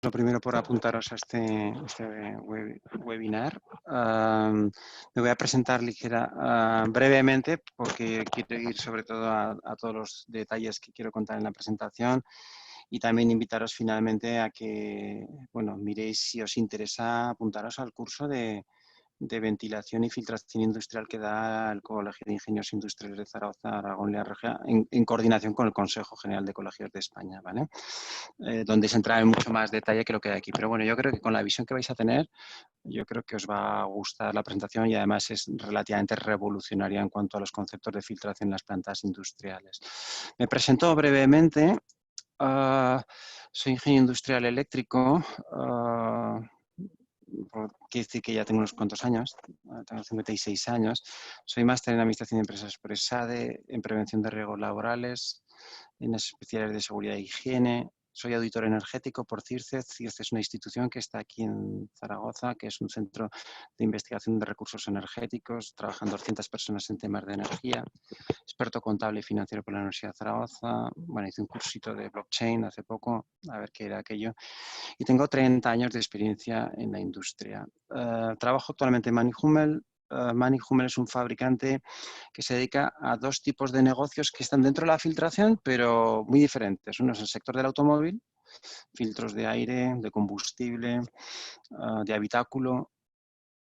Lo primero por apuntaros a este webinar. Me voy a presentar brevemente porque quiero ir sobre todo a todos los detalles que quiero contar en la presentación y también invitaros finalmente a que miréis si os interesa apuntaros al curso de ventilación y filtración industrial que da el Colegio de Ingenieros Industriales de Zaragoza, Aragón y La Rioja, en coordinación con el Consejo General de Colegios de España, ¿vale? Donde se entra en mucho más detalle que lo que hay aquí. Pero bueno, yo creo que con la visión que vais a tener, yo creo que os va a gustar la presentación y además es relativamente revolucionaria en cuanto a los conceptos de filtración en las plantas industriales. Me presento brevemente. Soy ingeniero industrial eléctrico. Quiere decir que ya tengo unos cuantos años, tengo 56 años. Soy máster en Administración de Empresas por ESADE, en Prevención de Riesgos Laborales, en las especialidades de Seguridad e Higiene. Soy auditor energético por CIRCED. CIRCED es una institución que está aquí en Zaragoza, que es un centro de investigación de recursos energéticos. Trabajan 200 personas en temas de energía. Experto contable y financiero por la Universidad de Zaragoza. Bueno, hice un cursito de blockchain hace poco, a ver qué era aquello. Y tengo 30 años de experiencia en la industria. Trabajo actualmente en Manning-Hummel. Manning-Hummel es un fabricante que se dedica a dos tipos de negocios que están dentro de la filtración, pero muy diferentes. Uno es el sector del automóvil, filtros de aire, de combustible, de habitáculo,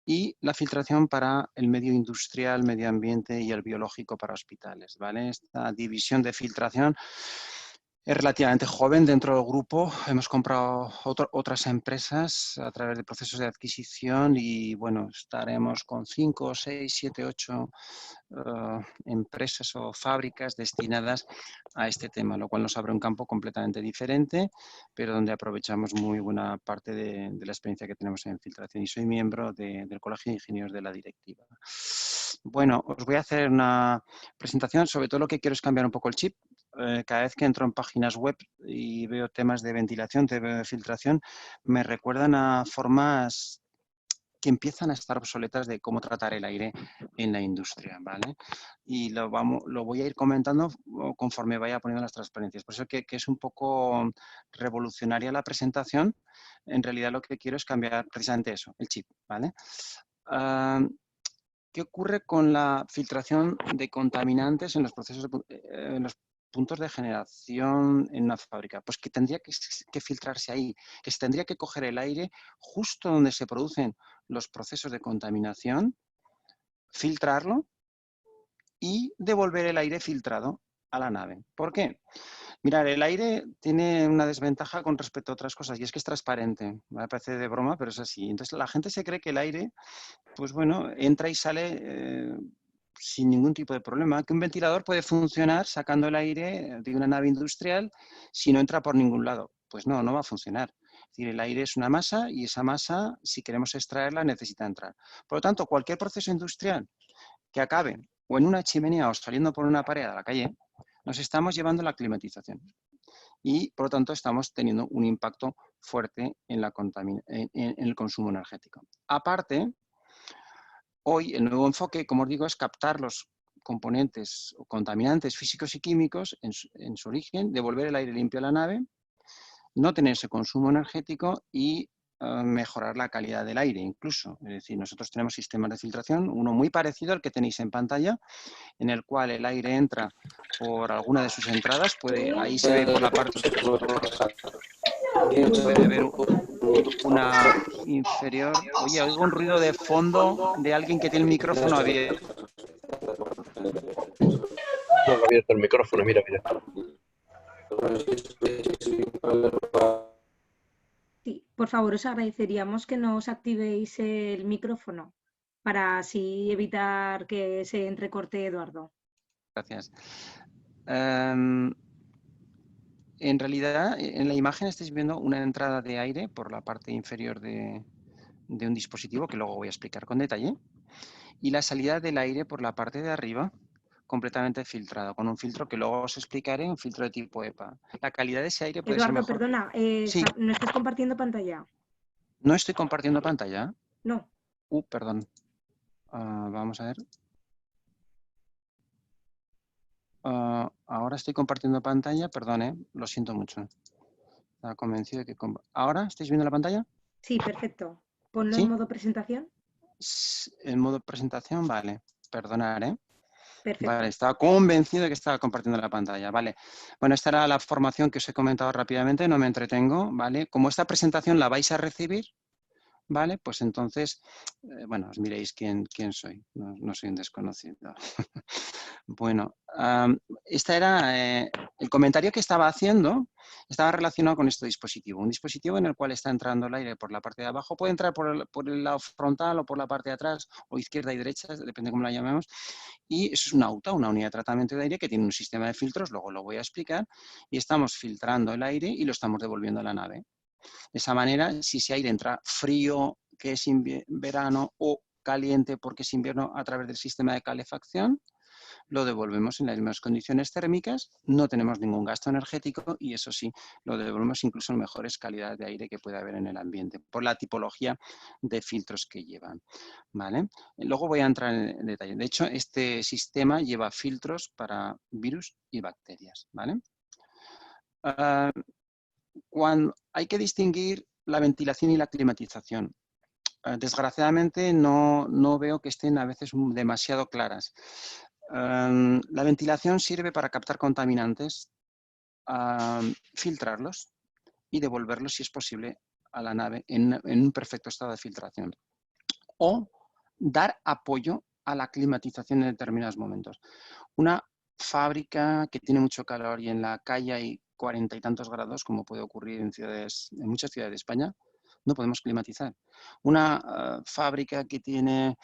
y la filtración para el medio industrial, medio ambiente y el biológico para hospitales, ¿vale? Esta división de filtración es relativamente joven dentro del grupo. Hemos comprado otras empresas a través de procesos de adquisición y, bueno, estaremos con 5, 6, 7, 8 empresas o fábricas destinadas a este tema, lo cual nos abre un campo completamente diferente, pero donde aprovechamos muy buena parte de la experiencia que tenemos en filtración. Y soy miembro del Colegio de Ingenieros de la directiva. Bueno, os voy a hacer una presentación. Sobre todo lo que quiero es cambiar un poco el chip. Cada vez que entro en páginas web y veo temas de ventilación, de filtración, me recuerdan a formas que empiezan a estar obsoletas de cómo tratar el aire en la industria, ¿vale? Y lo voy a ir comentando conforme vaya poniendo las transparencias. Por eso que es un poco revolucionaria la presentación. En realidad lo que quiero es cambiar precisamente eso, el chip, ¿vale? ¿Qué ocurre con la filtración de contaminantes en los procesos en los puntos de generación en una fábrica? Pues que tendría que filtrarse ahí, que se tendría que coger el aire justo donde se producen los procesos de contaminación, filtrarlo y devolver el aire filtrado a la nave. ¿Por qué? Mirad, el aire tiene una desventaja con respecto a otras cosas y es que es transparente. Me parece de broma, pero es así. Entonces la gente se cree que el aire, pues bueno, entra y sale sin ningún tipo de problema. Que un ventilador puede funcionar sacando el aire de una nave industrial si no entra por ningún lado. Pues no, no va a funcionar. Es decir, el aire es una masa y esa masa, si queremos extraerla, necesita entrar. Por lo tanto, cualquier proceso industrial que acabe o en una chimenea o saliendo por una pared a la calle, nos estamos llevando la climatización. Y, por lo tanto, estamos teniendo un impacto fuerte en el consumo energético. Aparte, hoy el nuevo enfoque, como os digo, es captar los componentes o contaminantes físicos y químicos en su origen, devolver el aire limpio a la nave, no tener ese consumo energético y mejorar la calidad del aire incluso. Es decir, nosotros tenemos sistemas de filtración, uno muy parecido al que tenéis en pantalla, en el cual el aire entra por alguna de sus entradas, ahí se ve por la parte, puede ver una inferior. Oye, oigo un ruido de fondo de alguien que tiene el micrófono abierto. No, abierto el micrófono, mira, mira. Sí, por favor, os agradeceríamos que nos activéis el micrófono para así evitar que se entrecorte Eduardo. Gracias. En realidad, en la imagen estáis viendo una entrada de aire por la parte inferior de un dispositivo, que luego voy a explicar con detalle, y la salida del aire por la parte de arriba, completamente filtrado, con un filtro que luego os explicaré, un filtro de tipo EPA. La calidad de ese aire puede ser Eduardo, mejor. perdona, Sí, no estás compartiendo pantalla. no estoy compartiendo pantalla. No. Perdón. Vamos a ver. Ahora estoy compartiendo pantalla, perdone, lo siento mucho. Estaba convencido de que... ¿Ahora estáis viendo la pantalla? Sí, perfecto. Ponlo en ¿Sí? modo presentación. En modo presentación, vale. Perdonad, ¿eh? Vale, Perfecto. estaba convencido de que estaba compartiendo la pantalla, vale. Bueno, esta era la formación que os he comentado rápidamente, no me entretengo, ¿vale? Como esta presentación la vais a recibir, ¿vale? Pues entonces, bueno, os miréis quién soy, no soy un desconocido. Bueno, este era el comentario que estaba haciendo, estaba relacionado con este dispositivo. Un dispositivo en el cual está entrando el aire por la parte de abajo, puede entrar por el lado frontal o por la parte de atrás, o izquierda y derecha, depende de cómo la llamemos. Y eso es una UTA, una unidad de tratamiento de aire que tiene un sistema de filtros, luego lo voy a explicar, y estamos filtrando el aire y lo estamos devolviendo a la nave. De esa manera, si ese aire entra frío, que es verano, o caliente porque es invierno a través del sistema de calefacción, lo devolvemos en las mismas condiciones térmicas, no tenemos ningún gasto energético y eso sí, lo devolvemos incluso en mejores calidades de aire que puede haber en el ambiente, por la tipología de filtros que llevan. ¿Vale? Luego voy a entrar en detalle. De hecho, este sistema lleva filtros para virus y bacterias. ¿Vale? Cuando hay que distinguir la ventilación y la climatización. Desgraciadamente no veo que estén a veces demasiado claras. La ventilación sirve para captar contaminantes, filtrarlos y devolverlos, si es posible, a la nave en un perfecto estado de filtración. O dar apoyo a la climatización en determinados momentos. Una fábrica que tiene mucho calor y en la calle hay 40 y tantos grados, como puede ocurrir en muchas ciudades de España, no podemos climatizar. Una fábrica que tiene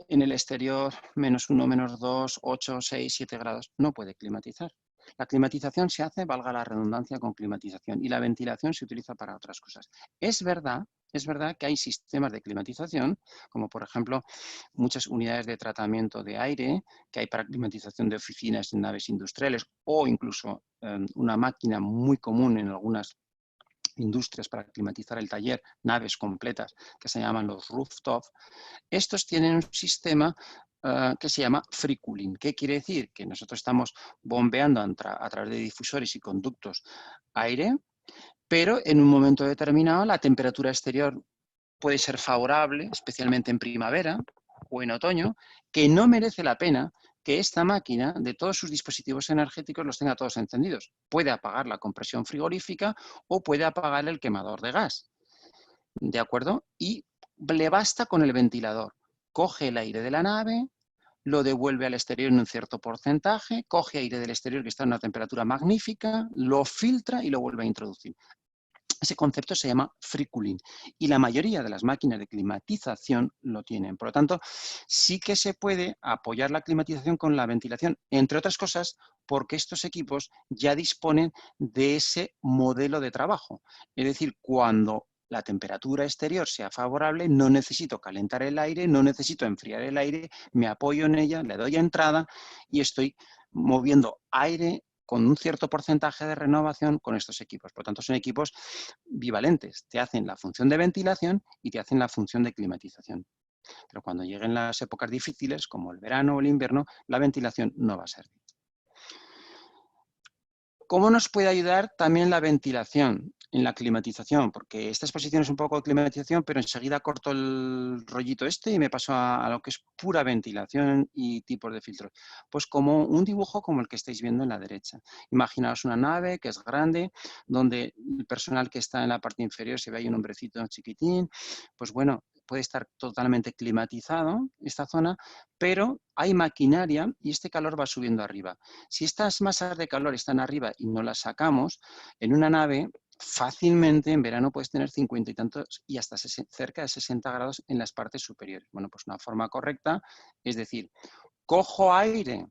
en el exterior -1, -2, 8, 6, 7 grados, no puede climatizar. La climatización se hace, valga la redundancia, con climatización y la ventilación se utiliza para otras cosas. Es verdad que hay sistemas de climatización, como por ejemplo muchas unidades de tratamiento de aire que hay para climatización de oficinas en naves industriales o incluso una máquina muy común en algunas industrias para climatizar el taller, naves completas que se llaman los rooftop. Estos tienen un sistema que se llama free cooling. ¿Qué quiere decir? Que nosotros estamos bombeando a través de difusores y conductos aire, pero en un momento determinado la temperatura exterior puede ser favorable, especialmente en primavera o en otoño, que no merece la pena que esta máquina de todos sus dispositivos energéticos los tenga todos encendidos. Puede apagar la compresión frigorífica o puede apagar el quemador de gas. ¿De acuerdo? Y le basta con el ventilador. Coge el aire de la nave, lo devuelve al exterior en un cierto porcentaje, coge aire del exterior que está en una temperatura magnífica, lo filtra y lo vuelve a introducir. Ese concepto se llama free cooling y la mayoría de las máquinas de climatización lo tienen. Por lo tanto, sí que se puede apoyar la climatización con la ventilación, entre otras cosas, porque estos equipos ya disponen de ese modelo de trabajo. Es decir, cuando la temperatura exterior sea favorable, no necesito calentar el aire, no necesito enfriar el aire, me apoyo en ella, le doy a entrada y estoy moviendo aire con un cierto porcentaje de renovación con estos equipos. Por lo tanto, son equipos bivalentes. Te hacen la función de ventilación y te hacen la función de climatización. Pero cuando lleguen las épocas difíciles, como el verano o el invierno, la ventilación no va a servir. ¿Cómo nos puede ayudar también la ventilación en la climatización? Porque esta exposición es un poco de climatización, pero enseguida corto el rollito este y me paso a lo que es pura ventilación y tipos de filtros. Pues como un dibujo como el que estáis viendo en la derecha. Imaginaos una nave que es grande, donde el personal que está en la parte inferior, se ve ahí un hombrecito chiquitín, pues bueno, puede estar totalmente climatizado esta zona, pero hay maquinaria y este calor va subiendo arriba. Si estas masas de calor están arriba y no las sacamos, en una nave fácilmente en verano puedes tener 50 y tantos y hasta cerca de 60 grados en las partes superiores. Bueno, pues una forma correcta es decir, cojo aire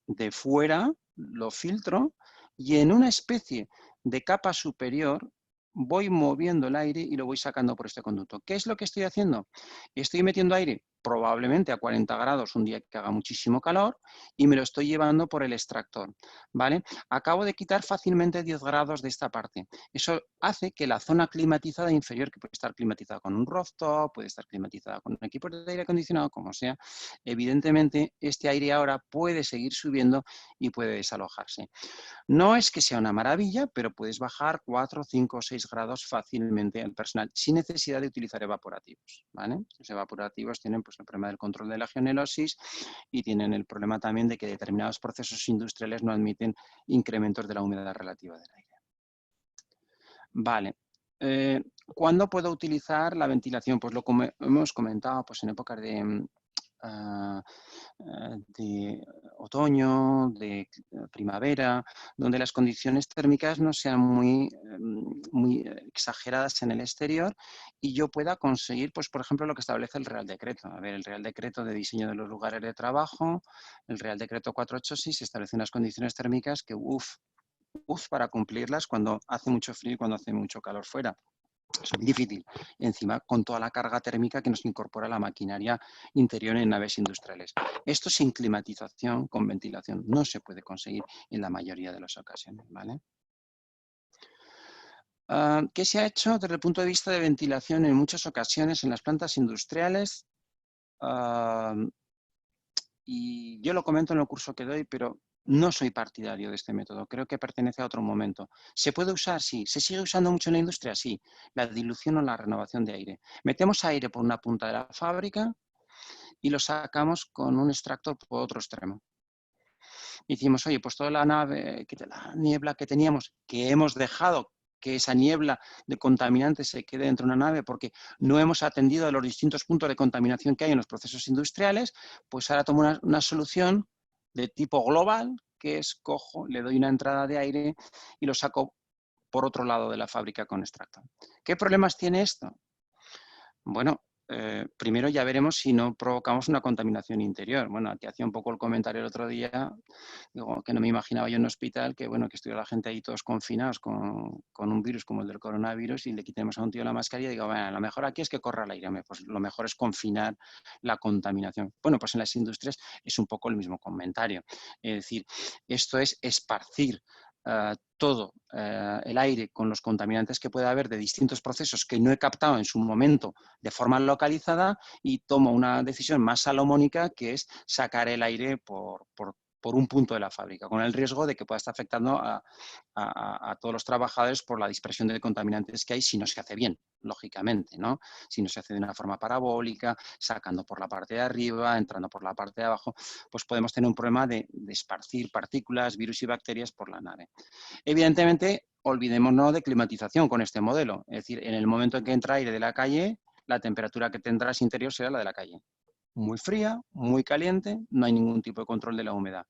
de fuera, lo filtro y en una especie de capa superior voy moviendo el aire y lo voy sacando por este conducto. ¿Qué es lo que estoy haciendo? Estoy metiendo aire probablemente a 40 grados un día que haga muchísimo calor y me lo estoy llevando por el extractor, ¿vale? Acabo de quitar fácilmente 10 grados de esta parte. Eso hace que la zona climatizada inferior, que puede estar climatizada con un rooftop, puede estar climatizada con un equipo de aire acondicionado, como sea, evidentemente este aire ahora puede seguir subiendo y puede desalojarse. No es que sea una maravilla, pero puedes bajar 4, 5 o 6 grados fácilmente al personal, sin necesidad de utilizar evaporativos, ¿vale? Los evaporativos tienen pues, el problema del control de la legionelosis y tienen el problema también de que determinados procesos industriales no admiten incrementos de la humedad relativa del aire. Vale. ¿Cuándo puedo utilizar la ventilación? Pues lo hemos comentado, pues en épocas de otoño, de primavera, donde las condiciones térmicas no sean muy exageradas en el exterior y yo pueda conseguir, pues por ejemplo, lo que establece el Real Decreto. A ver, el Real Decreto de diseño de los lugares de trabajo, el Real Decreto 486 establece unas condiciones térmicas que, para cumplirlas cuando hace mucho frío y cuando hace mucho calor fuera. Es muy difícil. Y encima con toda la carga térmica que nos incorpora la maquinaria interior en naves industriales. Esto sin climatización, con ventilación, no se puede conseguir en la mayoría de las ocasiones, ¿vale? ¿Qué se ha hecho desde el punto de vista de ventilación en muchas ocasiones en las plantas industriales? Y yo lo comento en el curso que doy, pero no soy partidario de este método. Creo que pertenece a otro momento. ¿Se puede usar? Sí. ¿Se sigue usando mucho en la industria? Sí. La dilución o la renovación de aire. Metemos aire por una punta de la fábrica y lo sacamos con un extractor por otro extremo. Y decimos, oye, pues toda la niebla que teníamos, que hemos dejado que esa niebla de contaminantes se quede dentro de una nave porque no hemos atendido a los distintos puntos de contaminación que hay en los procesos industriales, pues ahora tomo una solución de tipo global, que es cojo, le doy una entrada de aire y lo saco por otro lado de la fábrica con extractor. ¿Qué problemas tiene esto? Bueno, primero ya veremos si no provocamos una contaminación interior. Bueno, te hacía un poco el comentario el otro día, digo, que no me imaginaba yo en un hospital que, bueno, que estuviera la gente ahí todos confinados con un virus como el del coronavirus y le quitemos a un tío la mascarilla y digo, bueno, lo mejor aquí es que corra el aire, pues lo mejor es confinar la contaminación. Bueno, pues en las industrias es un poco el mismo comentario. Es decir, esto es esparcir todo el aire con los contaminantes que pueda haber de distintos procesos que no he captado en su momento de forma localizada y tomo una decisión más salomónica que es sacar el aire por un punto de la fábrica, con el riesgo de que pueda estar afectando a todos los trabajadores por la dispersión de contaminantes que hay si no se hace bien, lógicamente, ¿no? Si no se hace de una forma parabólica, sacando por la parte de arriba, entrando por la parte de abajo, pues podemos tener un problema de esparcir partículas, virus y bacterias por la nave. Evidentemente, olvidémonos de climatización con este modelo. Es decir, en el momento en que entra aire de la calle, la temperatura que tendrás interior será la de la calle. Muy fría, muy caliente, no hay ningún tipo de control de la humedad.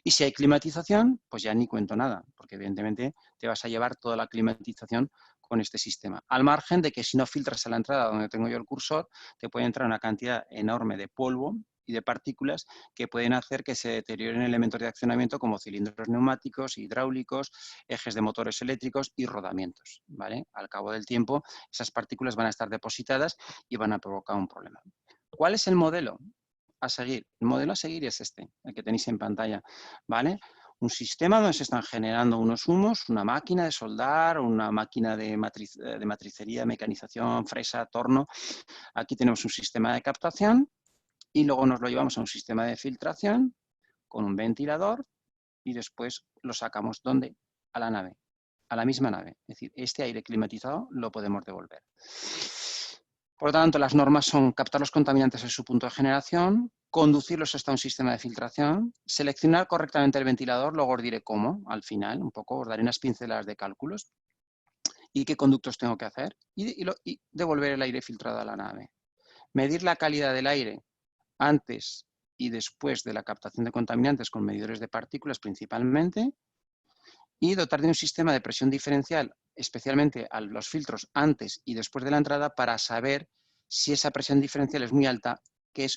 Y si hay climatización, pues ya ni cuento nada, porque evidentemente te vas a llevar toda la climatización con este sistema. Al margen de que si no filtras a la entrada donde tengo yo el cursor, te puede entrar una cantidad enorme de polvo y de partículas que pueden hacer que se deterioren elementos de accionamiento como cilindros neumáticos, hidráulicos, ejes de motores eléctricos y rodamientos, ¿vale? Al cabo del tiempo, esas partículas van a estar depositadas y van a provocar un problema. ¿Cuál es el modelo a seguir? El modelo a seguir es este, el que tenéis en pantalla, ¿vale? Un sistema donde se están generando unos humos, una máquina de soldar, una máquina de matricería, mecanización, fresa, torno. Aquí tenemos un sistema de captación y luego nos lo llevamos a un sistema de filtración con un ventilador y después lo sacamos, ¿dónde? A la nave, a la misma nave. Es decir, este aire climatizado lo podemos devolver. Por lo tanto, las normas son captar los contaminantes en su punto de generación, conducirlos hasta un sistema de filtración, seleccionar correctamente el ventilador, luego os diré cómo, al final, un poco, os daré unas pinceladas de cálculos y qué conductos tengo que hacer y devolver el aire filtrado a la nave. Medir la calidad del aire antes y después de la captación de contaminantes con medidores de partículas principalmente y dotar de un sistema de presión diferencial, especialmente a los filtros antes y después de la entrada, para saber si esa presión diferencial es muy alta, que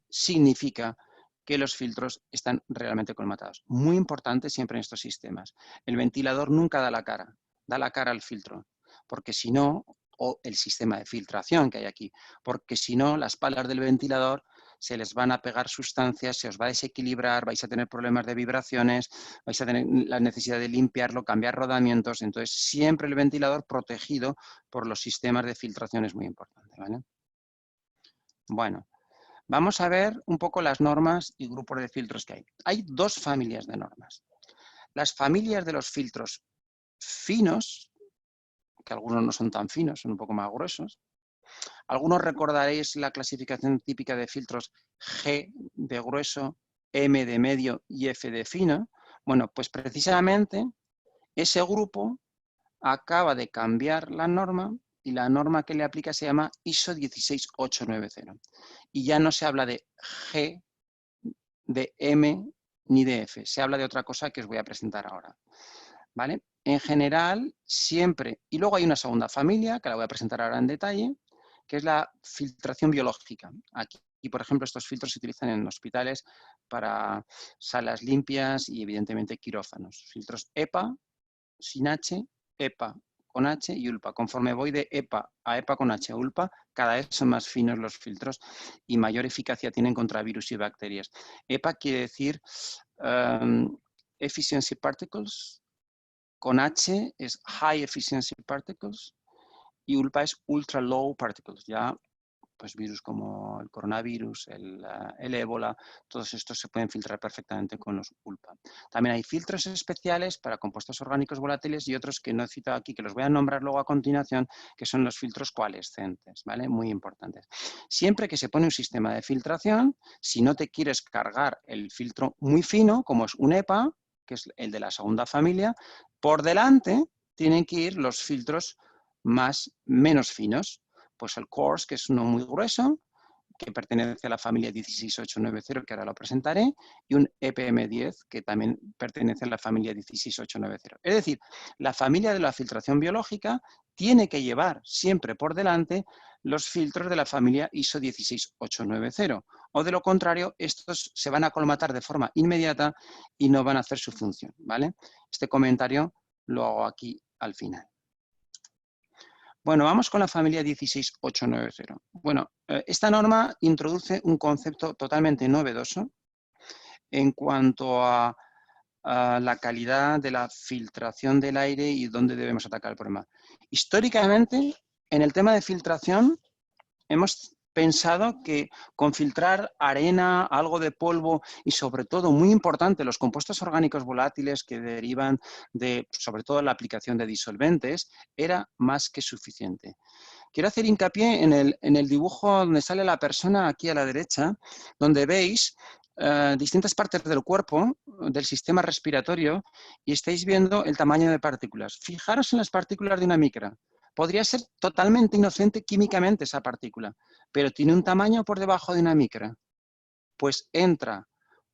significa que los filtros están realmente colmatados. Muy importante siempre en estos sistemas. El ventilador nunca da la cara al filtro, porque si no, o el sistema de filtración que hay aquí, porque si no, las palas del ventilador se les van a pegar sustancias, se os va a desequilibrar, vais a tener problemas de vibraciones, vais a tener la necesidad de limpiarlo, cambiar rodamientos. Entonces, siempre el ventilador protegido por los sistemas de filtración es muy importante, ¿vale? Bueno, vamos a ver un poco las normas y grupos de filtros que hay. Hay dos familias de normas. Las familias de los filtros finos, que algunos no son tan finos, son un poco más gruesos. Algunos recordaréis la clasificación típica de filtros G de grueso, M de medio y F de fino. Bueno, pues precisamente ese grupo acaba de cambiar la norma y la norma que le aplica se llama ISO 16890. Y ya no se habla de G, de M ni de F, se habla de otra cosa que os voy a presentar ahora. ¿Vale? En general, siempre, y luego hay una segunda familia, que la voy a presentar ahora en detalle, que es la filtración biológica. Aquí, por ejemplo, estos filtros se utilizan en hospitales para salas limpias y, evidentemente, quirófanos. Filtros EPA, sin H, EPA con H y ULPA. Conforme voy de EPA a EPA con H a ULPA, cada vez son más finos los filtros y mayor eficacia tienen contra virus y bacterias. EPA quiere decir Efficiency Particles, con H es High Efficiency Particles y ULPA es Ultra Low Particles. Ya, pues virus como el coronavirus, el ébola, todos estos se pueden filtrar perfectamente con los ULPA. También hay filtros especiales para compuestos orgánicos volátiles y otros que no he citado aquí, que los voy a nombrar luego a continuación, que son los filtros coalescentes, ¿vale? Muy importantes. Siempre que se pone un sistema de filtración, si no te quieres cargar el filtro muy fino, como es un EPA, que es el de la segunda familia, por delante tienen que ir los filtros menos finos. Pues el coarse, que es uno muy grueso, que pertenece a la familia 16890, que ahora lo presentaré, y un EPM10, que también pertenece a la familia 16890. Es decir, la familia de la filtración biológica tiene que llevar siempre por delante los filtros de la familia ISO 16890, o de lo contrario, estos se van a colmatar de forma inmediata y no van a hacer su función, ¿vale? Este comentario lo hago aquí al final. Bueno, vamos con la familia 16890. Bueno, esta norma introduce un concepto totalmente novedoso en cuanto a la calidad de la filtración del aire y dónde debemos atacar el problema. Históricamente, en el tema de filtración, hemos pensado que con filtrar arena, algo de polvo y sobre todo, muy importante, los compuestos orgánicos volátiles que derivan de, sobre todo, la aplicación de disolventes, era más que suficiente. Quiero hacer hincapié en el dibujo donde sale la persona aquí a la derecha, donde veis distintas partes del cuerpo, del sistema respiratorio, y estáis viendo el tamaño de partículas. Fijaros en las partículas de una micra. Podría ser totalmente inocente químicamente esa partícula, pero tiene un tamaño por debajo de una micra. Pues entra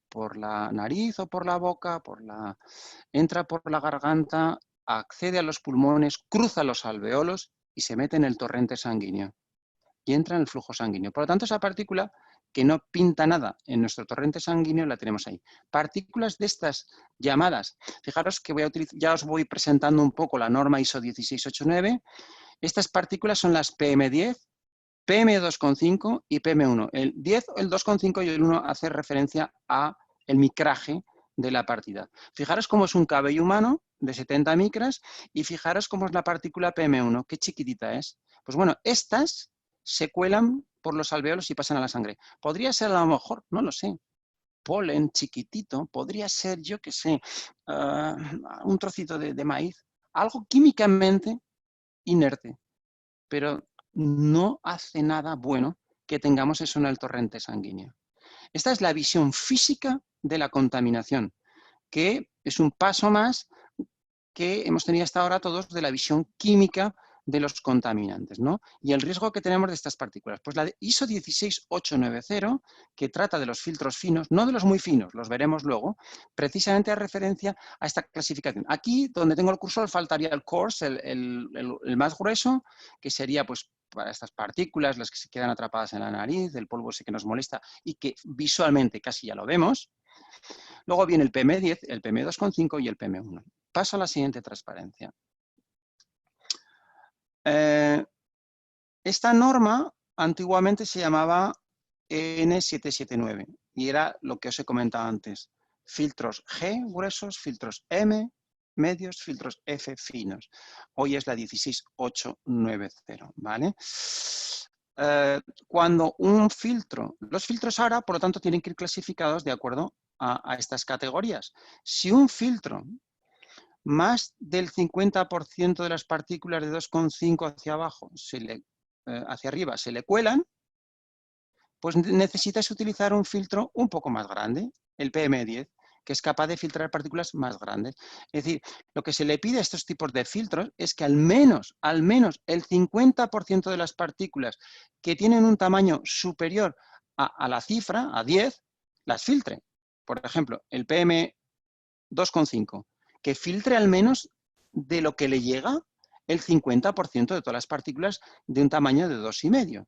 por la nariz o por la boca, entra por la garganta, accede a los pulmones, cruza los alveolos y se mete en el torrente sanguíneo. Y entra en el flujo sanguíneo. Por lo tanto, esa partícula que no pinta nada en nuestro torrente sanguíneo la tenemos ahí. Partículas de estas llamadas, fijaros que ya os voy presentando un poco la norma ISO 16890. Estas partículas son las PM10, PM2,5 y PM1. El 10, el 2,5 y el 1 hace referencia a el micraje de la partida. Fijaros cómo es un cabello humano de 70 micras y fijaros cómo es la partícula PM1, qué chiquitita es. Pues bueno, estas se cuelan por los alveolos y pasan a la sangre. Podría ser a lo mejor, no lo sé, polen chiquitito, podría ser, yo qué sé, un trocito de maíz, algo químicamente inerte, pero no hace nada bueno que tengamos eso en el torrente sanguíneo. Esta es la visión física de la contaminación, que es un paso más que hemos tenido hasta ahora todos de la visión química de los contaminantes, ¿no? Y el riesgo que tenemos de estas partículas. Pues la de ISO 16890, que trata de los filtros finos, no de los muy finos, los veremos luego, precisamente hace referencia a esta clasificación. Aquí, donde tengo el cursor, faltaría el coarse, el más grueso, que sería, pues, para estas partículas, las que se quedan atrapadas en la nariz, el polvo ese que nos molesta y que visualmente casi ya lo vemos. Luego viene el PM10, el PM2,5 y el PM1. Paso a la siguiente transparencia. Esta norma antiguamente se llamaba N779 y era lo que os he comentado antes. Filtros G gruesos, filtros M medios, filtros F finos. Hoy es la 16890, ¿vale? Cuando un filtro, los filtros ahora, por lo tanto, tienen que ir clasificados de acuerdo a estas categorías. Si un filtro más del 50% de las partículas de 2,5 hacia abajo, hacia arriba, se le cuelan, pues necesitas utilizar un filtro un poco más grande, el PM10, que es capaz de filtrar partículas más grandes. Es decir, lo que se le pide a estos tipos de filtros es que al menos el 50% de las partículas que tienen un tamaño superior a la cifra, a 10, las filtre. Por ejemplo, el PM2,5, que filtre al menos de lo que le llega el 50% de todas las partículas de un tamaño de 2,5.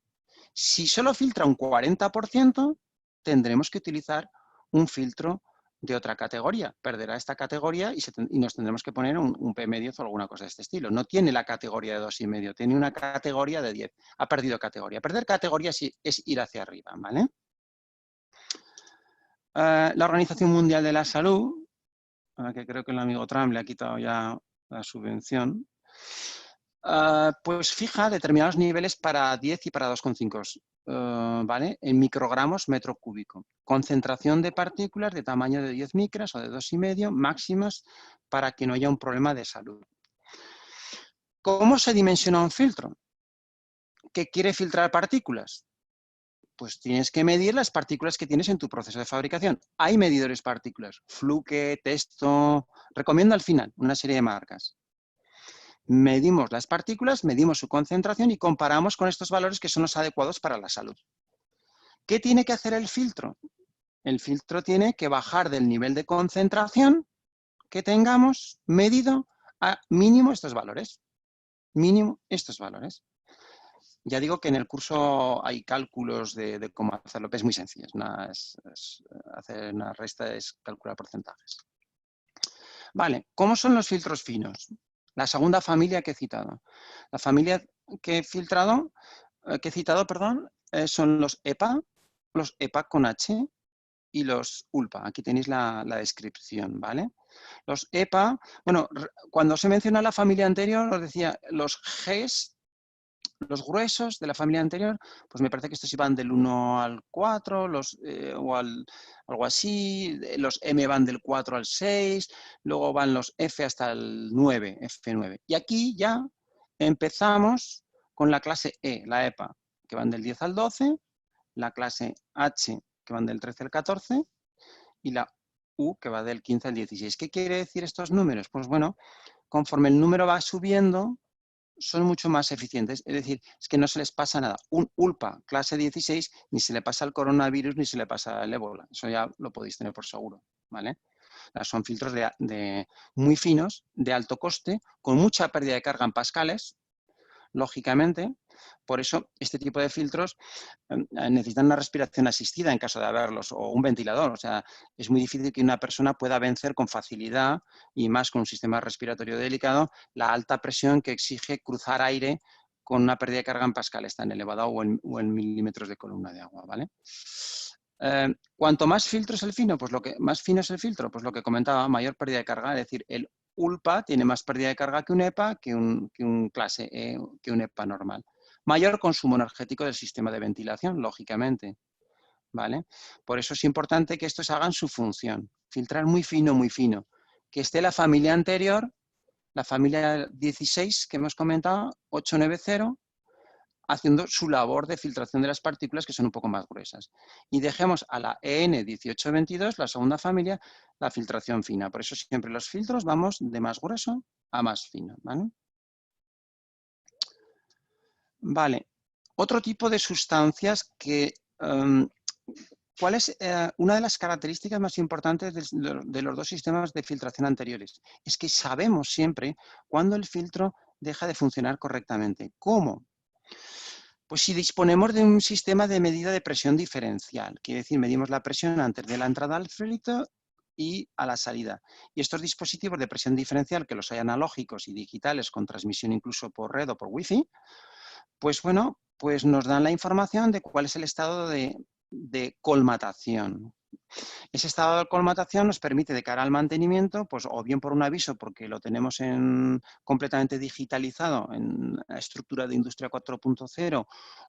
Si solo filtra un 40%, tendremos que utilizar un filtro de otra categoría. Perderá esta categoría y nos tendremos que poner un PM10 o alguna cosa de este estilo. No tiene la categoría de 2,5, tiene una categoría de 10. Ha perdido categoría. Perder categoría es ir hacia arriba, ¿vale? La Organización Mundial de la Salud, que creo que el amigo Trump le ha quitado ya la subvención, pues fija determinados niveles para 10 y para 2,5, ¿vale? En microgramos metro cúbico. Concentración de partículas de tamaño de 10 micras o de 2,5 máximas para que no haya un problema de salud. ¿Cómo se dimensiona un filtro que quiere filtrar partículas? Pues tienes que medir las partículas que tienes en tu proceso de fabricación. Hay medidores partículas, Fluke, Testo, recomiendo al final una serie de marcas. Medimos las partículas, medimos su concentración y comparamos con estos valores que son los adecuados para la salud. ¿Qué tiene que hacer el filtro? El filtro tiene que bajar del nivel de concentración que tengamos medido a mínimo estos valores. Mínimo estos valores. Ya digo que en el curso hay cálculos de cómo hacerlo, es muy sencillo. Hacer una resta es calcular porcentajes. Vale, ¿cómo son los filtros finos? La segunda familia que he citado. La familia que he citado, son los EPA con H y los ULPA. Aquí tenéis la descripción, ¿vale? Los EPA, bueno, cuando se menciona la familia anterior, os decía, los Gs, los gruesos de la familia anterior, pues me parece que estos iban del 1 al 4, o algo así, los M van del 4 al 6, luego van los F hasta el 9, F9. Y aquí ya empezamos con la clase E, la EPA, que van del 10 al 12, la clase H, que van del 13 al 14, y la U, que va del 15 al 16. ¿Qué quiere decir estos números? Pues bueno, conforme el número va subiendo, son mucho más eficientes, es decir, es que no se les pasa nada. Un ULPA clase 16 ni se le pasa al coronavirus ni se le pasa al ébola, eso ya lo podéis tener por seguro, ¿vale? Son filtros muy finos, de alto coste, con mucha pérdida de carga en pascales, lógicamente. Por eso este tipo de filtros necesitan una respiración asistida en caso de haberlos, o un ventilador. O sea, es muy difícil que una persona pueda vencer con facilidad, y más con un sistema respiratorio delicado, la alta presión que exige cruzar aire con una pérdida de carga en pascales tan elevada o en milímetros de columna de agua, ¿vale? Cuanto más filtro es el fino, pues más fino es el filtro, pues lo que comentaba, mayor pérdida de carga, es decir, el ULPA tiene más pérdida de carga que un EPA, que un clase E, que un EPA normal. Mayor consumo energético del sistema de ventilación, lógicamente, ¿vale? Por eso es importante que estos hagan su función, filtrar muy fino, que esté la familia anterior, la familia 16 que hemos comentado, 890, haciendo su labor de filtración de las partículas, que son un poco más gruesas. Y dejemos a la EN1822, la segunda familia, la filtración fina. Por eso siempre los filtros vamos de más grueso a más fino, ¿vale? Vale. Otro tipo de sustancias que... ¿Cuál es una de las características más importantes de los dos sistemas de filtración anteriores? Es que sabemos siempre cuándo el filtro deja de funcionar correctamente. ¿Cómo? Pues si disponemos de un sistema de medida de presión diferencial, quiere decir, medimos la presión antes de la entrada al filtro y a la salida. Y estos dispositivos de presión diferencial, que los hay analógicos y digitales con transmisión incluso por red o por wifi, pues bueno, pues nos dan la información de cuál es el estado de colmatación. Ese estado de colmatación nos permite de cara al mantenimiento, pues o bien por un aviso porque lo tenemos completamente digitalizado en la estructura de Industria 4.0,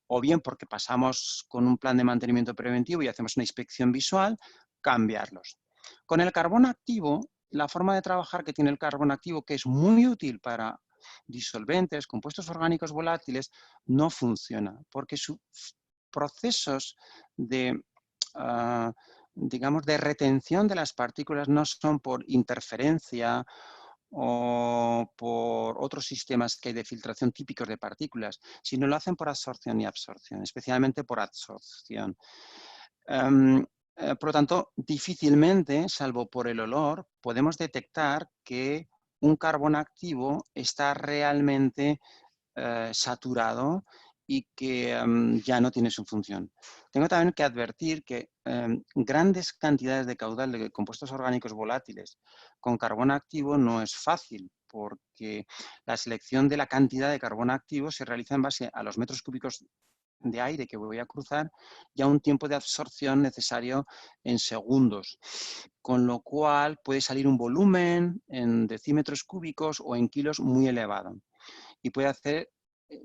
o bien porque pasamos con un plan de mantenimiento preventivo y hacemos una inspección visual, cambiarlos. Con el carbón activo, la forma de trabajar que tiene el carbón activo, que es muy útil para disolventes, compuestos orgánicos volátiles, no funciona porque sus procesos de digamos, de retención de las partículas no son por interferencia o por otros sistemas que hay de filtración típicos de partículas, sino lo hacen por absorción y absorción, especialmente por absorción. Por lo tanto, difícilmente, salvo por el olor, podemos detectar que un carbón activo está realmente saturado y que ya no tiene su función. Tengo también que advertir que grandes cantidades de caudal de compuestos orgánicos volátiles con carbón activo no es fácil, porque la selección de la cantidad de carbón activo se realiza en base a los metros cúbicos de aire que voy a cruzar y a un tiempo de absorción necesario en segundos, con lo cual puede salir un volumen en decímetros cúbicos o en kilos muy elevado. Y puede hacer,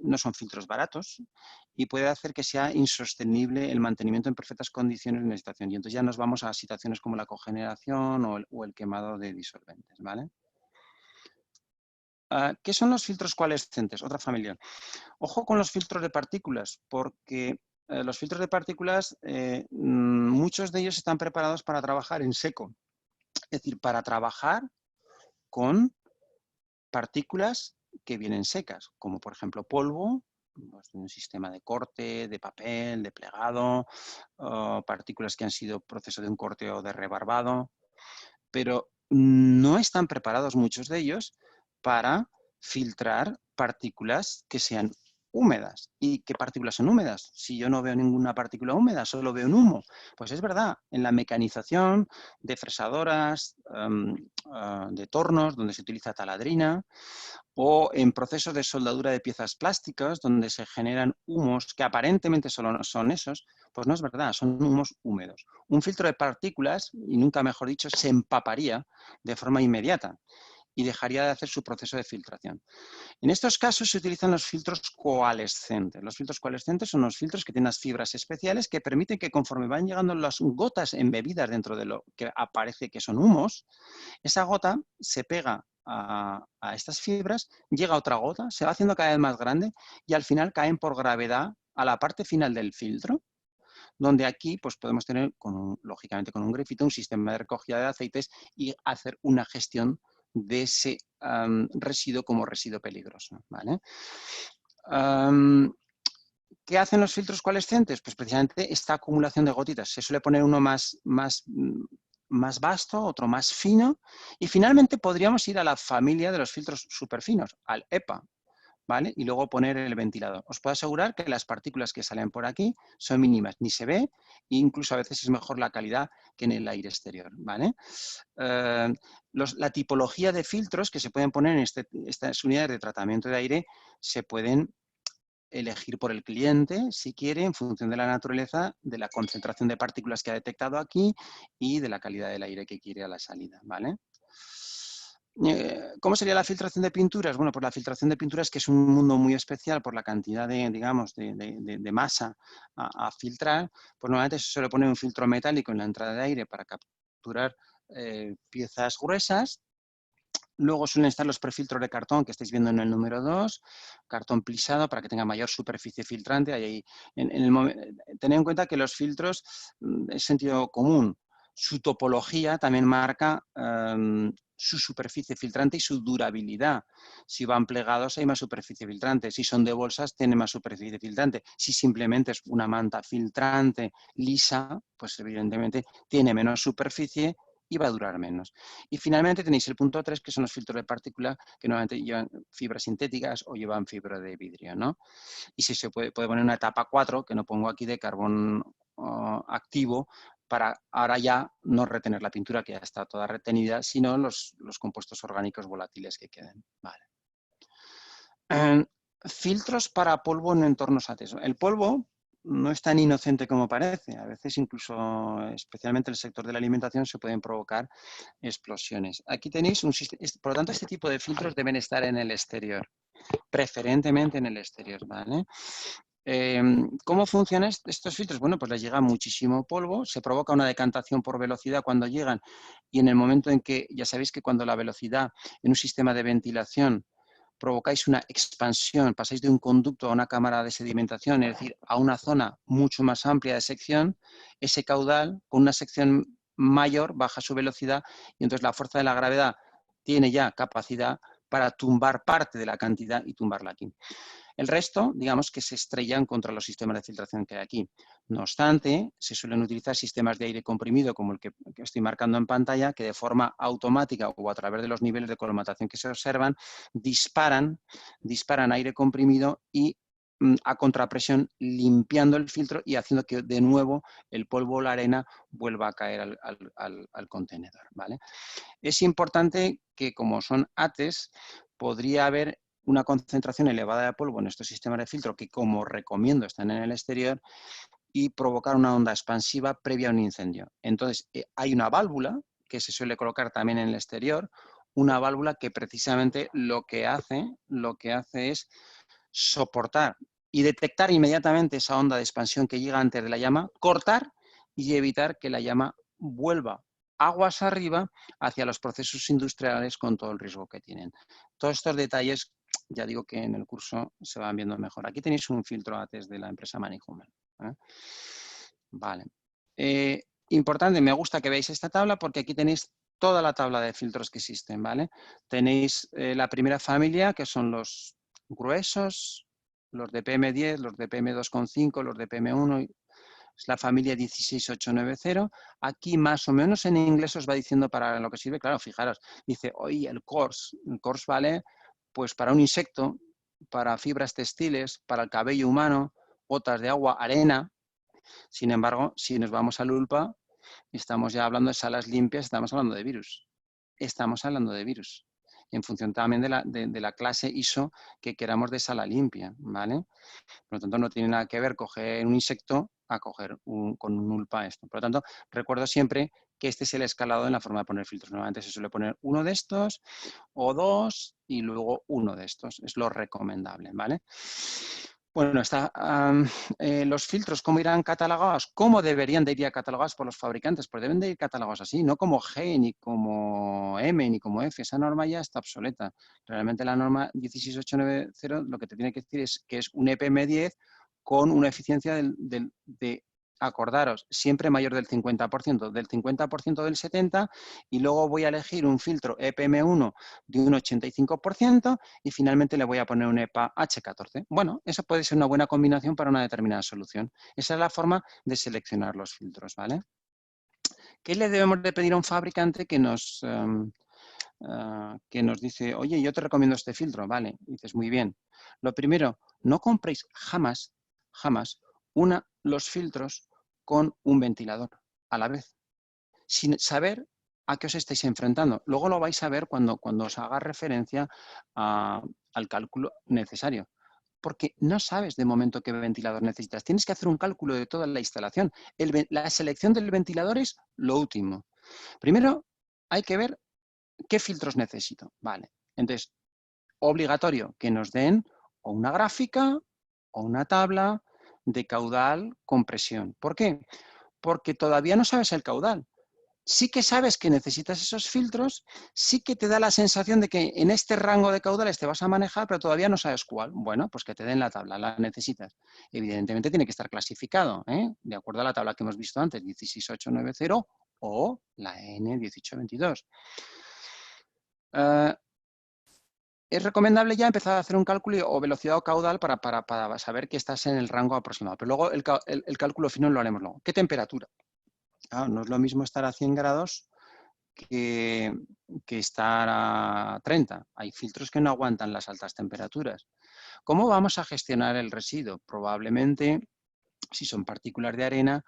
no son filtros baratos, y puede hacer que sea insostenible el mantenimiento en perfectas condiciones en la estación. Y entonces ya nos vamos a situaciones como la cogeneración o el quemado de disolventes, ¿vale? ¿Qué son los filtros coalescentes? Otra familia. Ojo con los filtros de partículas, porque los filtros de partículas, muchos de ellos están preparados para trabajar en seco. Es decir, para trabajar con partículas que vienen secas, como por ejemplo polvo, pues, un sistema de corte, de papel, de plegado, partículas que han sido proceso de un corte o de rebarbado, pero no están preparados muchos de ellos para filtrar partículas que sean húmedas. ¿Y qué partículas son húmedas? Si yo no veo ninguna partícula húmeda, solo veo un humo. Pues es verdad, en la mecanización de fresadoras, de tornos, donde se utiliza taladrina, o en procesos de soldadura de piezas plásticas, donde se generan humos que aparentemente solo son esos, pues no es verdad, son humos húmedos. Un filtro de partículas, y nunca mejor dicho, se empaparía de forma inmediata y dejaría de hacer su proceso de filtración. En estos casos se utilizan los filtros coalescentes. Los filtros coalescentes son unos filtros que tienen unas fibras especiales que permiten que conforme van llegando las gotas embebidas dentro de lo que aparece que son humos, esa gota se pega a estas fibras, llega otra gota, se va haciendo cada vez más grande y al final caen por gravedad a la parte final del filtro, donde aquí pues, podemos tener, lógicamente con un grifito, un sistema de recogida de aceites y hacer una gestión de ese residuo como residuo peligroso. ¿Vale? ¿Qué hacen los filtros coalescentes? Pues precisamente esta acumulación de gotitas. Se suele poner uno más vasto, otro más fino, y finalmente podríamos ir a la familia de los filtros superfinos, al EPA, ¿vale? Y luego poner el ventilador. Os puedo asegurar que las partículas que salen por aquí son mínimas, ni se ve, e incluso a veces es mejor la calidad que en el aire exterior, ¿vale? La tipología de filtros que se pueden poner en estas unidades de tratamiento de aire se pueden elegir por el cliente, si quiere, en función de la naturaleza, de la concentración de partículas que ha detectado aquí y de la calidad del aire que quiere a la salida, ¿vale? ¿Cómo sería la filtración de pinturas? Bueno, pues la filtración de pinturas, que es un mundo muy especial por la cantidad de, digamos, de masa a filtrar, pues normalmente se suele poner un filtro metálico en la entrada de aire para capturar piezas gruesas. Luego suelen estar los prefiltros de cartón que estáis viendo en el número 2, cartón plisado para que tenga mayor superficie filtrante. Tened en cuenta que los filtros es sentido común. Su topología también marca su superficie filtrante y su durabilidad. Si van plegados hay más superficie filtrante. Si son de bolsas tiene más superficie filtrante. Si simplemente es una manta filtrante lisa, pues evidentemente tiene menos superficie y va a durar menos. Y finalmente tenéis el punto 3, que son los filtros de partícula, que normalmente llevan fibras sintéticas o llevan fibra de vidrio, ¿no? Y si se puede poner una etapa 4, que no pongo aquí, de carbón activo, para ahora ya no retener la pintura, que ya está toda retenida, sino los compuestos orgánicos volátiles que queden. Vale. Filtros para polvo en entornos ATES. El polvo no es tan inocente como parece. A veces incluso, especialmente en el sector de la alimentación, se pueden provocar explosiones. Aquí tenéis un sistema, por lo tanto, este tipo de filtros deben estar en el exterior, preferentemente en el exterior, ¿vale? ¿Cómo funcionan estos filtros? Bueno, pues les llega muchísimo polvo, se provoca una decantación por velocidad cuando llegan y en el momento en que, ya sabéis que cuando la velocidad en un sistema de ventilación provocáis una expansión, pasáis de un conducto a una cámara de sedimentación, es decir, a una zona mucho más amplia de sección, ese caudal con una sección mayor baja su velocidad y entonces la fuerza de la gravedad tiene ya capacidad para tumbar parte de la cantidad y tumbarla aquí. El resto, digamos que se estrellan contra los sistemas de filtración que hay aquí. No obstante, se suelen utilizar sistemas de aire comprimido como el que estoy marcando en pantalla, que de forma automática o a través de los niveles de colmatación que se observan, disparan aire comprimido y a contrapresión, limpiando el filtro y haciendo que de nuevo el polvo o la arena vuelva a caer al contenedor, ¿vale? Es importante que, como son ATES, podría haber una concentración elevada de polvo en estos sistemas de filtro que, como recomiendo, están en el exterior y provocar una onda expansiva previa a un incendio. Entonces, hay una válvula que se suele colocar también en el exterior, una válvula que precisamente lo que hace es soportar y detectar inmediatamente esa onda de expansión que llega antes de la llama, cortar y evitar que la llama vuelva aguas arriba hacia los procesos industriales con todo el riesgo que tienen. Todos estos detalles, ya digo que en el curso se van viendo mejor. Aquí tenéis un filtro ATES de la empresa Manihumel. Vale. Importante, me gusta que veáis esta tabla porque aquí tenéis toda la tabla de filtros que existen, ¿vale? Tenéis la primera familia, que son los gruesos, los de PM10, los de PM2,5, los de PM1, es la familia 16890. Aquí más o menos en inglés os va diciendo para lo que sirve. Claro, fijaros, dice, oye, el coarse vale pues para un insecto, para fibras textiles, para el cabello humano, gotas de agua, arena. Sin embargo, si nos vamos al ULPA, estamos ya hablando de salas limpias, estamos hablando de virus. Estamos hablando de virus. En función también de la clase ISO que queramos de sala limpia, ¿vale? Por lo tanto, no tiene nada que ver coger un insecto a coger con un ULPA esto. Por lo tanto, recuerdo siempre que este es el escalado en la forma de poner filtros. Normalmente se suele poner uno de estos o dos y luego uno de estos. Es lo recomendable, ¿vale? Bueno, los filtros, ¿cómo irán catalogados? ¿Cómo deberían de ir catalogados por los fabricantes? Pues deben de ir catalogados así, no como G, ni como M, ni como F. Esa norma ya está obsoleta. Realmente la norma 16890 lo que te tiene que decir es que es un EPM10 con una eficiencia de acordaros, siempre mayor del 50%, del 50% del 70%, y luego voy a elegir un filtro EPM1 de un 85% y finalmente le voy a poner un EPA H14. Bueno, eso puede ser una buena combinación para una determinada solución. Esa es la forma de seleccionar los filtros, ¿vale? ¿Qué le debemos de pedir a un fabricante que nos dice, oye, yo te recomiendo este filtro? Vale, y dices, muy bien. Lo primero, no compréis jamás los filtros con un ventilador a la vez, sin saber a qué os estáis enfrentando. Luego lo vais a ver cuando os haga referencia al cálculo necesario. Porque no sabes de momento qué ventilador necesitas. Tienes que hacer un cálculo de toda la instalación. La selección del ventilador es lo último. Primero hay que ver qué filtros necesito. Vale. Entonces, obligatorio que nos den o una gráfica o una tabla de caudal con presión. ¿Por qué? Porque todavía no sabes el caudal. Sí que sabes que necesitas esos filtros, sí que te da la sensación de que en este rango de caudales te vas a manejar, pero todavía no sabes cuál. Bueno, pues que te den la tabla, la necesitas. Evidentemente tiene que estar clasificado, de acuerdo a la tabla que hemos visto antes, 16890 o la N1822. Es recomendable ya empezar a hacer un cálculo o velocidad o caudal para saber que estás en el rango aproximado. Pero luego el cálculo final lo haremos luego. ¿Qué temperatura? No es lo mismo estar a 100 grados que estar a 30. Hay filtros que no aguantan las altas temperaturas. ¿Cómo vamos a gestionar el residuo? Probablemente, si son partículas de arena,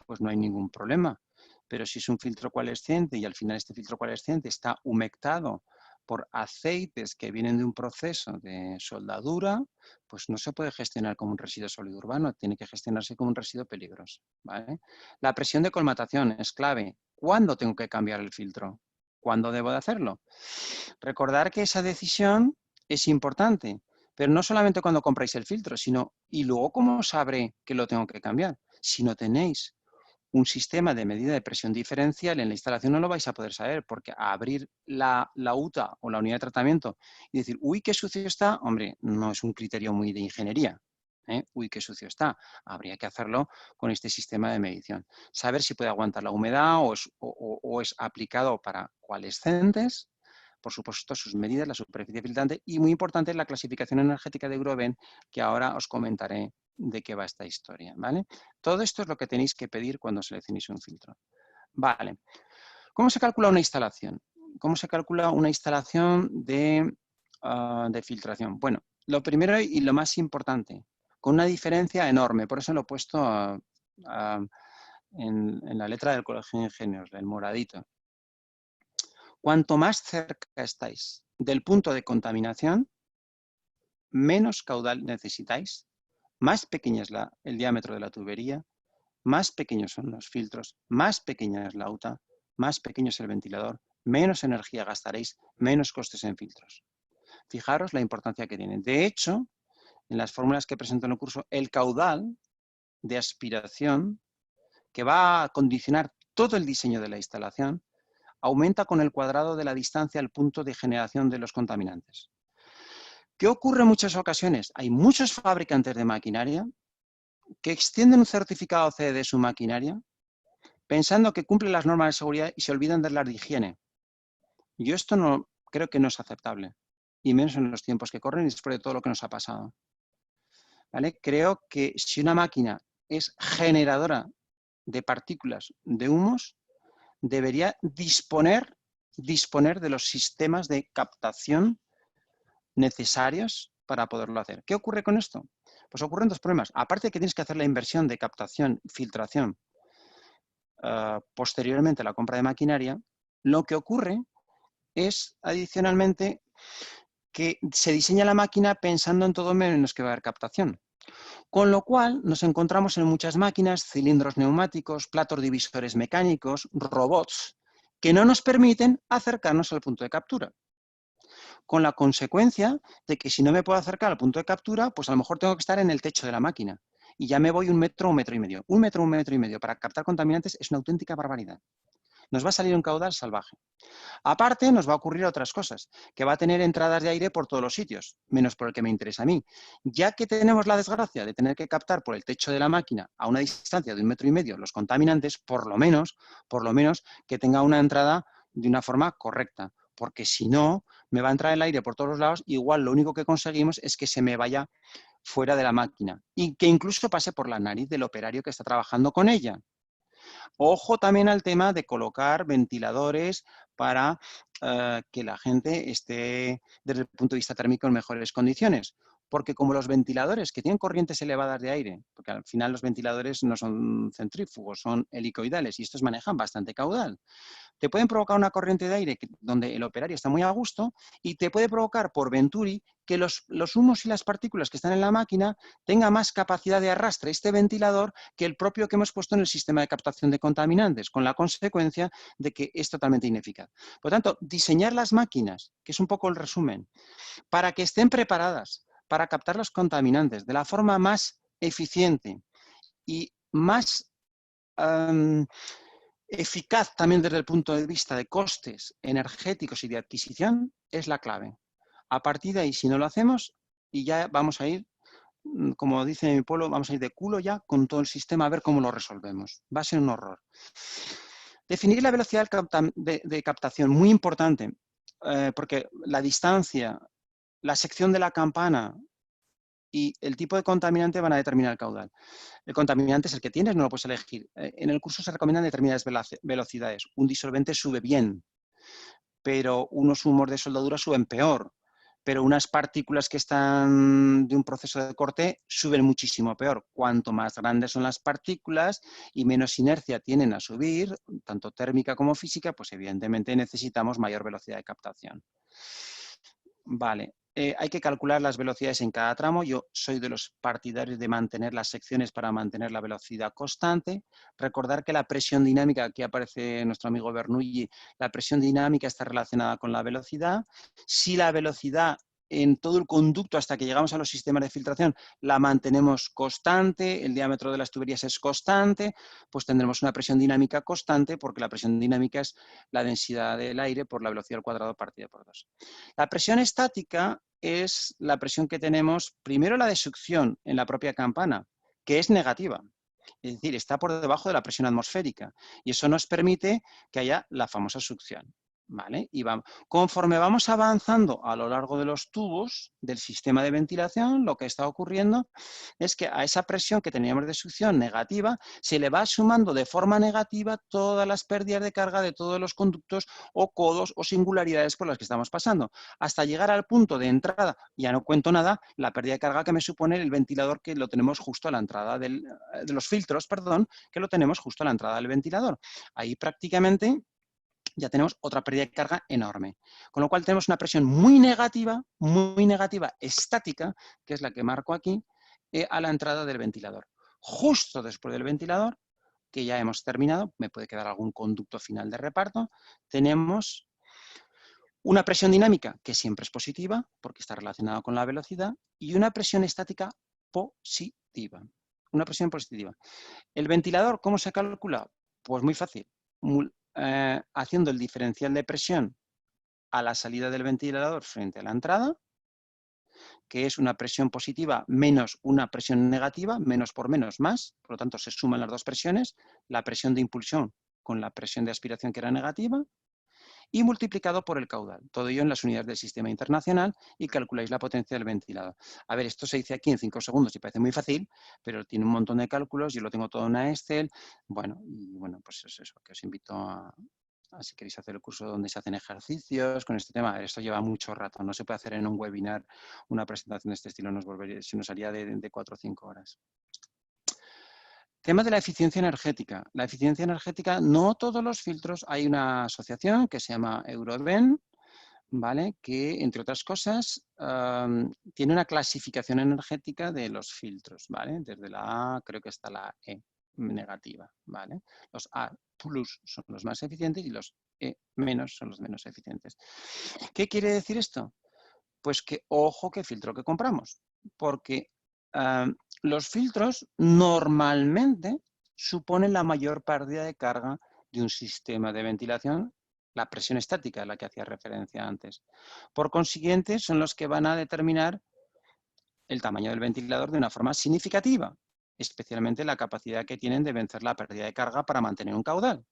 pues no hay ningún problema. Pero si es un filtro coalescente y al final este filtro coalescente está humectado por aceites que vienen de un proceso de soldadura, pues no se puede gestionar como un residuo sólido urbano, tiene que gestionarse como un residuo peligroso, ¿vale? La presión de colmatación es clave. ¿Cuándo tengo que cambiar el filtro? ¿Cuándo debo de hacerlo? Recordar que esa decisión es importante, pero no solamente cuando compráis el filtro, sino y luego cómo sabré que lo tengo que cambiar. Si no tenéis un sistema de medida de presión diferencial en la instalación no lo vais a poder saber, porque abrir la UTA o la unidad de tratamiento y decir, uy, qué sucio está, hombre, no es un criterio muy de ingeniería. Uy, qué sucio está. Habría que hacerlo con este sistema de medición. Saber si puede aguantar la humedad o es aplicado para coalescentes, por supuesto, sus medidas, la superficie filtrante y, muy importante, la clasificación energética de Groven, que ahora os comentaré de qué va esta historia, ¿vale? Todo esto es lo que tenéis que pedir cuando seleccionéis un filtro. Vale. ¿Cómo se calcula una instalación? ¿Cómo se calcula una instalación de filtración? Bueno, lo primero y lo más importante, con una diferencia enorme, por eso lo he puesto en la letra del Colegio de Ingenieros, el moradito. Cuanto más cerca estáis del punto de contaminación, menos caudal necesitáis, más pequeño es el diámetro de la tubería, más pequeños son los filtros, más pequeña es la UTA, más pequeño es el ventilador, menos energía gastaréis, menos costes en filtros. Fijaros la importancia que tienen. De hecho, en las fórmulas que presento en el curso, el caudal de aspiración que va a condicionar todo el diseño de la instalación aumenta con el cuadrado de la distancia al punto de generación de los contaminantes. ¿Qué ocurre en muchas ocasiones? Hay muchos fabricantes de maquinaria que extienden un certificado CE de su maquinaria pensando que cumple las normas de seguridad y se olvidan de las de higiene. Yo esto no creo que no es aceptable, y menos en los tiempos que corren y después de todo lo que nos ha pasado. ¿Vale? Creo que si una máquina es generadora de partículas de humos, debería disponer de los sistemas de captación necesarios para poderlo hacer. ¿Qué ocurre con esto? Pues ocurren dos problemas. Aparte de que tienes que hacer la inversión de captación y filtración posteriormente a la compra de maquinaria, lo que ocurre es adicionalmente que se diseña la máquina pensando en todo menos que va a haber captación. Con lo cual nos encontramos en muchas máquinas, cilindros neumáticos, platos divisores mecánicos, robots, que no nos permiten acercarnos al punto de captura. Con la consecuencia de que si no me puedo acercar al punto de captura, pues a lo mejor tengo que estar en el techo de la máquina. Y ya me voy 1 metro, 1 metro y medio. 1 metro, 1 metro y medio para captar contaminantes es una auténtica barbaridad. Nos va a salir un caudal salvaje. Aparte, nos va a ocurrir otras cosas, que va a tener entradas de aire por todos los sitios, menos por el que me interesa a mí. Ya que tenemos la desgracia de tener que captar por el techo de la máquina a una distancia de 1 metro y medio los contaminantes, por lo menos que tenga una entrada de una forma correcta, porque si no, me va a entrar el aire por todos los lados, igual lo único que conseguimos es que se me vaya fuera de la máquina y que incluso pase por la nariz del operario que está trabajando con ella. Ojo también al tema de colocar ventiladores para que la gente esté desde el punto de vista térmico en mejores condiciones. Porque como los ventiladores que tienen corrientes elevadas de aire, porque al final los ventiladores no son centrífugos, son helicoidales y estos manejan bastante caudal, te pueden provocar una corriente de aire donde el operario está muy a gusto y te puede provocar por venturi que los humos y las partículas que están en la máquina tengan más capacidad de arrastre este ventilador que el propio que hemos puesto en el sistema de captación de contaminantes, con la consecuencia de que es totalmente ineficaz. Por lo tanto, diseñar las máquinas, que es un poco el resumen, para que estén preparadas para captar los contaminantes de la forma más eficiente y más eficaz también desde el punto de vista de costes energéticos y de adquisición, es la clave. A partir de ahí, si no lo hacemos, y ya vamos a ir, como dice mi pueblo, vamos a ir de culo ya con todo el sistema a ver cómo lo resolvemos. Va a ser un horror. Definir la velocidad de captación, muy importante, porque la distancia, la sección de la campana y el tipo de contaminante van a determinar el caudal. El contaminante es el que tienes, no lo puedes elegir. En el curso se recomiendan determinadas velocidades. Un disolvente sube bien, pero unos humos de soldadura suben peor. pero unas partículas que están de un proceso de corte suben muchísimo peor. Cuanto más grandes son las partículas y menos inercia tienen a subir, tanto térmica como física, pues evidentemente necesitamos mayor velocidad de captación. Vale, hay que calcular las velocidades en cada tramo. Yo soy de los partidarios de mantener las secciones para mantener la velocidad constante. Recordar que la presión dinámica, aquí aparece nuestro amigo Bernoulli, la presión dinámica está relacionada con la velocidad. Si la velocidad en todo el conducto hasta que llegamos a los sistemas de filtración la mantenemos constante, el diámetro de las tuberías es constante, pues tendremos una presión dinámica constante, porque la presión dinámica es la densidad del aire por la velocidad al cuadrado partida por 2. La presión estática es la presión que tenemos, primero la de succión en la propia campana, que es negativa. Es decir, está por debajo de la presión atmosférica y eso nos permite que haya la famosa succión. ¿Vale? Y conforme vamos avanzando a lo largo de los tubos del sistema de ventilación, lo que está ocurriendo es que a esa presión que teníamos de succión negativa se le va sumando de forma negativa todas las pérdidas de carga de todos los conductos o codos o singularidades por las que estamos pasando, hasta llegar al punto de entrada, ya no cuento nada, la pérdida de carga que me supone el ventilador, que lo tenemos justo a la entrada de los filtros, perdón, que lo tenemos justo a la entrada del ventilador. Ahí prácticamente ya tenemos otra pérdida de carga enorme. Con lo cual tenemos una presión muy negativa, estática, que es la que marco aquí, a la entrada del ventilador. Justo después del ventilador, que ya hemos terminado, me puede quedar algún conducto final de reparto, tenemos una presión dinámica, que siempre es positiva, porque está relacionada con la velocidad, y una presión estática positiva. Una presión positiva. ¿El ventilador cómo se calcula? Pues muy fácil. Haciendo el diferencial de presión a la salida del ventilador frente a la entrada, que es una presión positiva menos una presión negativa, menos por menos más, por lo tanto se suman las dos presiones, la presión de impulsión con la presión de aspiración que era negativa, y multiplicado por el caudal. Todo ello en las unidades del sistema internacional y calculáis la potencia del ventilador. A ver, esto se dice aquí en 5 segundos y parece muy fácil, pero tiene un montón de cálculos, yo lo tengo todo en una Excel. Bueno, pues es eso, que os invito a si queréis hacer el curso donde se hacen ejercicios con este tema. Esto lleva mucho rato, no se puede hacer en un webinar una presentación de este estilo, se nos haría de 4 o 5 horas. Tema de la eficiencia energética. La eficiencia energética, no todos los filtros, hay una asociación que se llama Euroven, ¿vale? Que, entre otras cosas, tiene una clasificación energética de los filtros, ¿vale? Desde la A creo que hasta la E negativa, ¿vale? Los A plus son los más eficientes y los E menos son los menos eficientes. ¿Qué quiere decir esto? Pues que ojo qué filtro que compramos, porque los filtros normalmente suponen la mayor pérdida de carga de un sistema de ventilación, la presión estática a la que hacía referencia antes. Por consiguiente, son los que van a determinar el tamaño del ventilador de una forma significativa, especialmente la capacidad que tienen de vencer la pérdida de carga para mantener un caudal.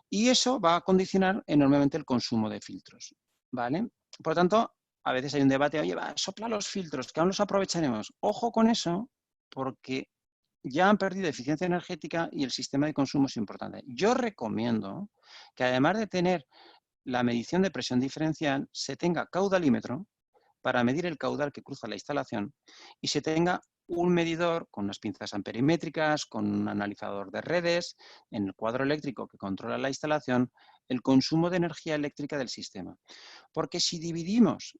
Y eso va a condicionar enormemente el consumo de filtros, ¿vale? Por lo tanto, a veces hay un debate, oye, sopla los filtros, que aún los aprovecharemos. Ojo con eso, porque ya han perdido eficiencia energética y el sistema de consumo es importante. Yo recomiendo que, además de tener la medición de presión diferencial, se tenga caudalímetro para medir el caudal que cruza la instalación y se tenga un medidor con unas pinzas amperimétricas, con un analizador de redes, en el cuadro eléctrico que controla la instalación, el consumo de energía eléctrica del sistema. Porque si dividimos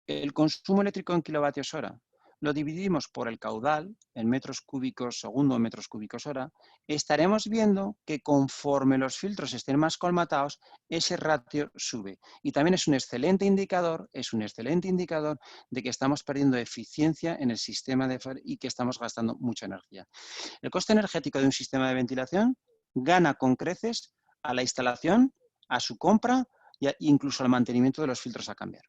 el consumo eléctrico en kilovatios hora, lo dividimos por el caudal, en metros cúbicos segundo o metros cúbicos hora, estaremos viendo que conforme los filtros estén más colmatados, ese ratio sube. Y también es un excelente indicador de que estamos perdiendo eficiencia en el sistema y que estamos gastando mucha energía. El coste energético de un sistema de ventilación gana con creces a la instalación, a su compra e incluso al mantenimiento de los filtros a cambiar.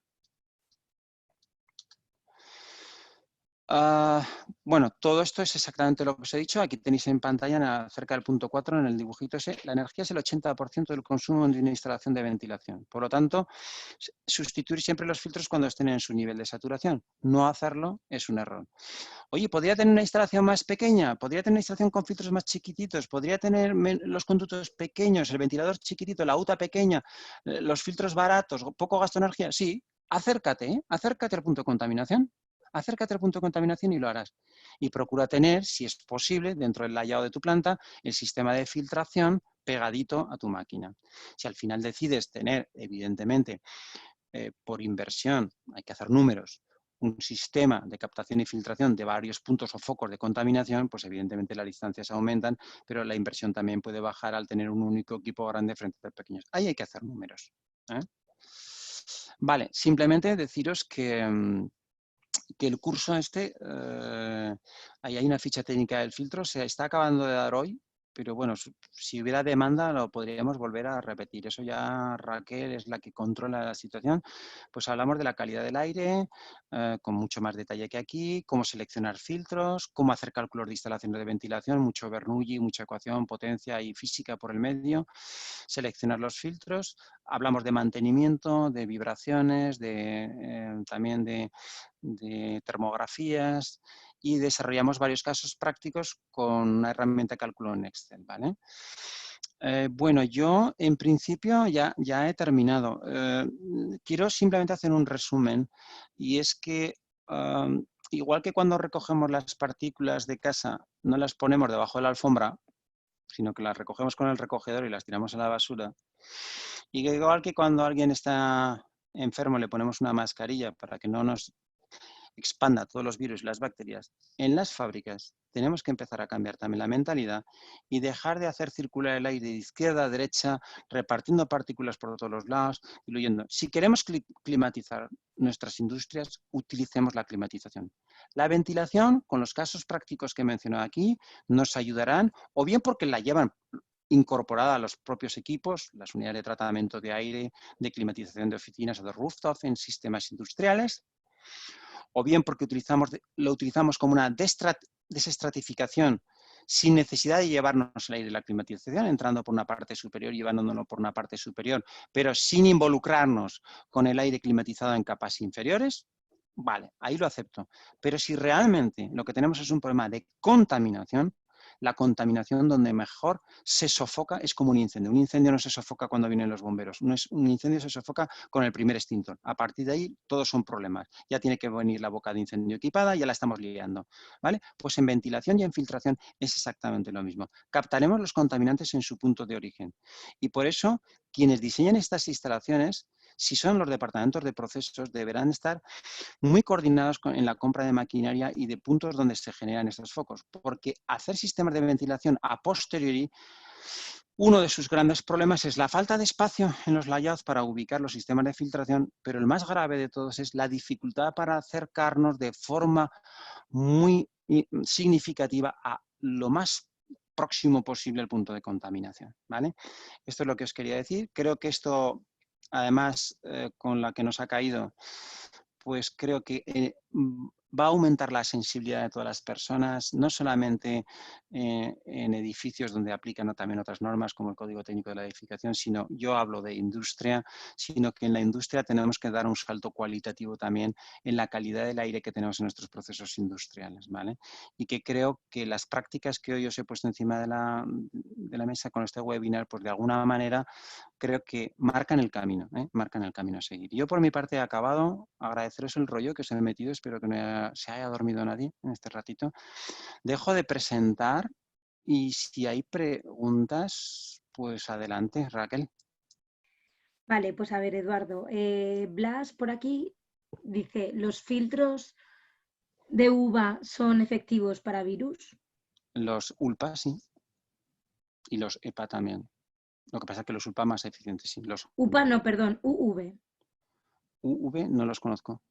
Bueno, todo esto es exactamente lo que os he dicho. Aquí tenéis en pantalla, cerca del punto 4, en el dibujito ese, la energía es el 80% del consumo de una instalación de ventilación. Por lo tanto, sustituir siempre los filtros cuando estén en su nivel de saturación. No hacerlo es un error. Oye, ¿podría tener una instalación más pequeña? ¿Podría tener una instalación con filtros más chiquititos? ¿Podría tener los conductos pequeños, el ventilador chiquitito, la UTA pequeña, los filtros baratos, poco gasto de energía? Sí, acércate al punto de contaminación. Acércate al punto de contaminación y lo harás. Y procura tener, si es posible, dentro del layout de tu planta, el sistema de filtración pegadito a tu máquina. Si al final decides tener, evidentemente, por inversión, hay que hacer números, un sistema de captación y filtración de varios puntos o focos de contaminación, pues evidentemente las distancias aumentan, pero la inversión también puede bajar al tener un único equipo grande frente a pequeños. Ahí hay que hacer números. Vale, simplemente deciros que el curso ahí hay una ficha técnica del filtro, se está acabando de dar hoy, pero bueno, si hubiera demanda lo podríamos volver a repetir. Eso ya Raquel es la que controla la situación. Pues hablamos de la calidad del aire, con mucho más detalle que aquí, cómo seleccionar filtros, cómo hacer cálculos de instalación de ventilación, mucho Bernoulli, mucha ecuación, potencia y física por el medio, seleccionar los filtros. Hablamos de mantenimiento, de vibraciones, también de termografías y desarrollamos varios casos prácticos con una herramienta de cálculo en Excel, ¿vale? Bueno, yo en principio ya he terminado. Quiero simplemente hacer un resumen y es que igual que cuando recogemos las partículas de casa no las ponemos debajo de la alfombra, sino que las recogemos con el recogedor y las tiramos a la basura, y que igual que cuando alguien está enfermo le ponemos una mascarilla para que no nos expanda todos los virus y las bacterias, en las fábricas tenemos que empezar a cambiar también la mentalidad y dejar de hacer circular el aire de izquierda a derecha, repartiendo partículas por todos los lados, diluyendo. Si queremos climatizar nuestras industrias, utilicemos la climatización. La ventilación, con los casos prácticos que he mencionado aquí, nos ayudarán, o bien porque la llevan incorporada a los propios equipos, las unidades de tratamiento de aire, de climatización de oficinas o de rooftop en sistemas industriales, o bien porque lo utilizamos como una desestratificación sin necesidad de llevarnos el aire de la climatización, entrando por una parte superior y llevándolo por una parte superior, pero sin involucrarnos con el aire climatizado en capas inferiores, vale, ahí lo acepto. Pero si realmente lo que tenemos es un problema de contaminación, la contaminación donde mejor se sofoca es como un incendio. Un incendio no se sofoca cuando vienen los bomberos. Un incendio se sofoca con el primer extintor. A partir de ahí, todos son problemas. Ya tiene que venir la boca de incendio equipada, ya la estamos liando, ¿vale? Pues en ventilación y en filtración es exactamente lo mismo. Captaremos los contaminantes en su punto de origen. Y por eso, quienes diseñan estas instalaciones, si son los departamentos de procesos, deberán estar muy coordinados en la compra de maquinaria y de puntos donde se generan estos focos, porque hacer sistemas de ventilación a posteriori, uno de sus grandes problemas es la falta de espacio en los layouts para ubicar los sistemas de filtración, pero el más grave de todos es la dificultad para acercarnos de forma muy significativa a lo más próximo posible al punto de contaminación, ¿vale? Esto es lo que os quería decir. Creo que esto, además, con la que nos ha caído, pues creo que va a aumentar la sensibilidad de todas las personas, no solamente en edificios donde aplican también otras normas como el Código Técnico de la Edificación, sino yo hablo de industria, sino que en la industria tenemos que dar un salto cualitativo también en la calidad del aire que tenemos en nuestros procesos industriales, ¿vale? Y que creo que las prácticas que hoy os he puesto encima de la mesa con este webinar, pues de alguna manera creo que marcan el camino a seguir. Yo por mi parte he acabado, agradeceros el rollo que os he metido, espero que no se haya dormido nadie en este ratito. Dejo de presentar y si hay preguntas, pues adelante, Raquel. Vale, pues a ver, Eduardo. Blas por aquí dice, ¿los filtros de uva son efectivos para virus? Los ULPA sí, y los EPA también. Lo que pasa es que los ULPA más eficientes sí. Los UPA no, perdón, UV. UV no los conozco.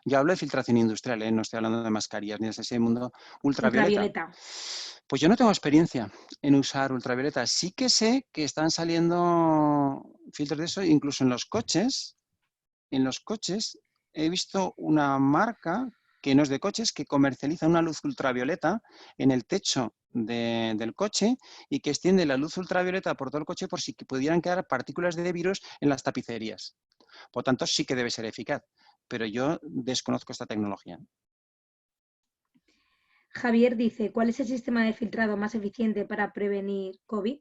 Yo hablo de filtración industrial, no estoy hablando de mascarillas ni de ese mundo ultravioleta. Ultravioleta. Pues yo no tengo experiencia en usar ultravioleta. Sí que sé que están saliendo filtros de eso, incluso en los coches. En los coches he visto una marca que no es de coches, que comercializa una luz ultravioleta en el techo del coche y que extiende la luz ultravioleta por todo el coche por si pudieran quedar partículas de virus en las tapicerías. Por tanto, sí que debe ser eficaz, pero yo desconozco esta tecnología. Javier dice, ¿cuál es el sistema de filtrado más eficiente para prevenir COVID?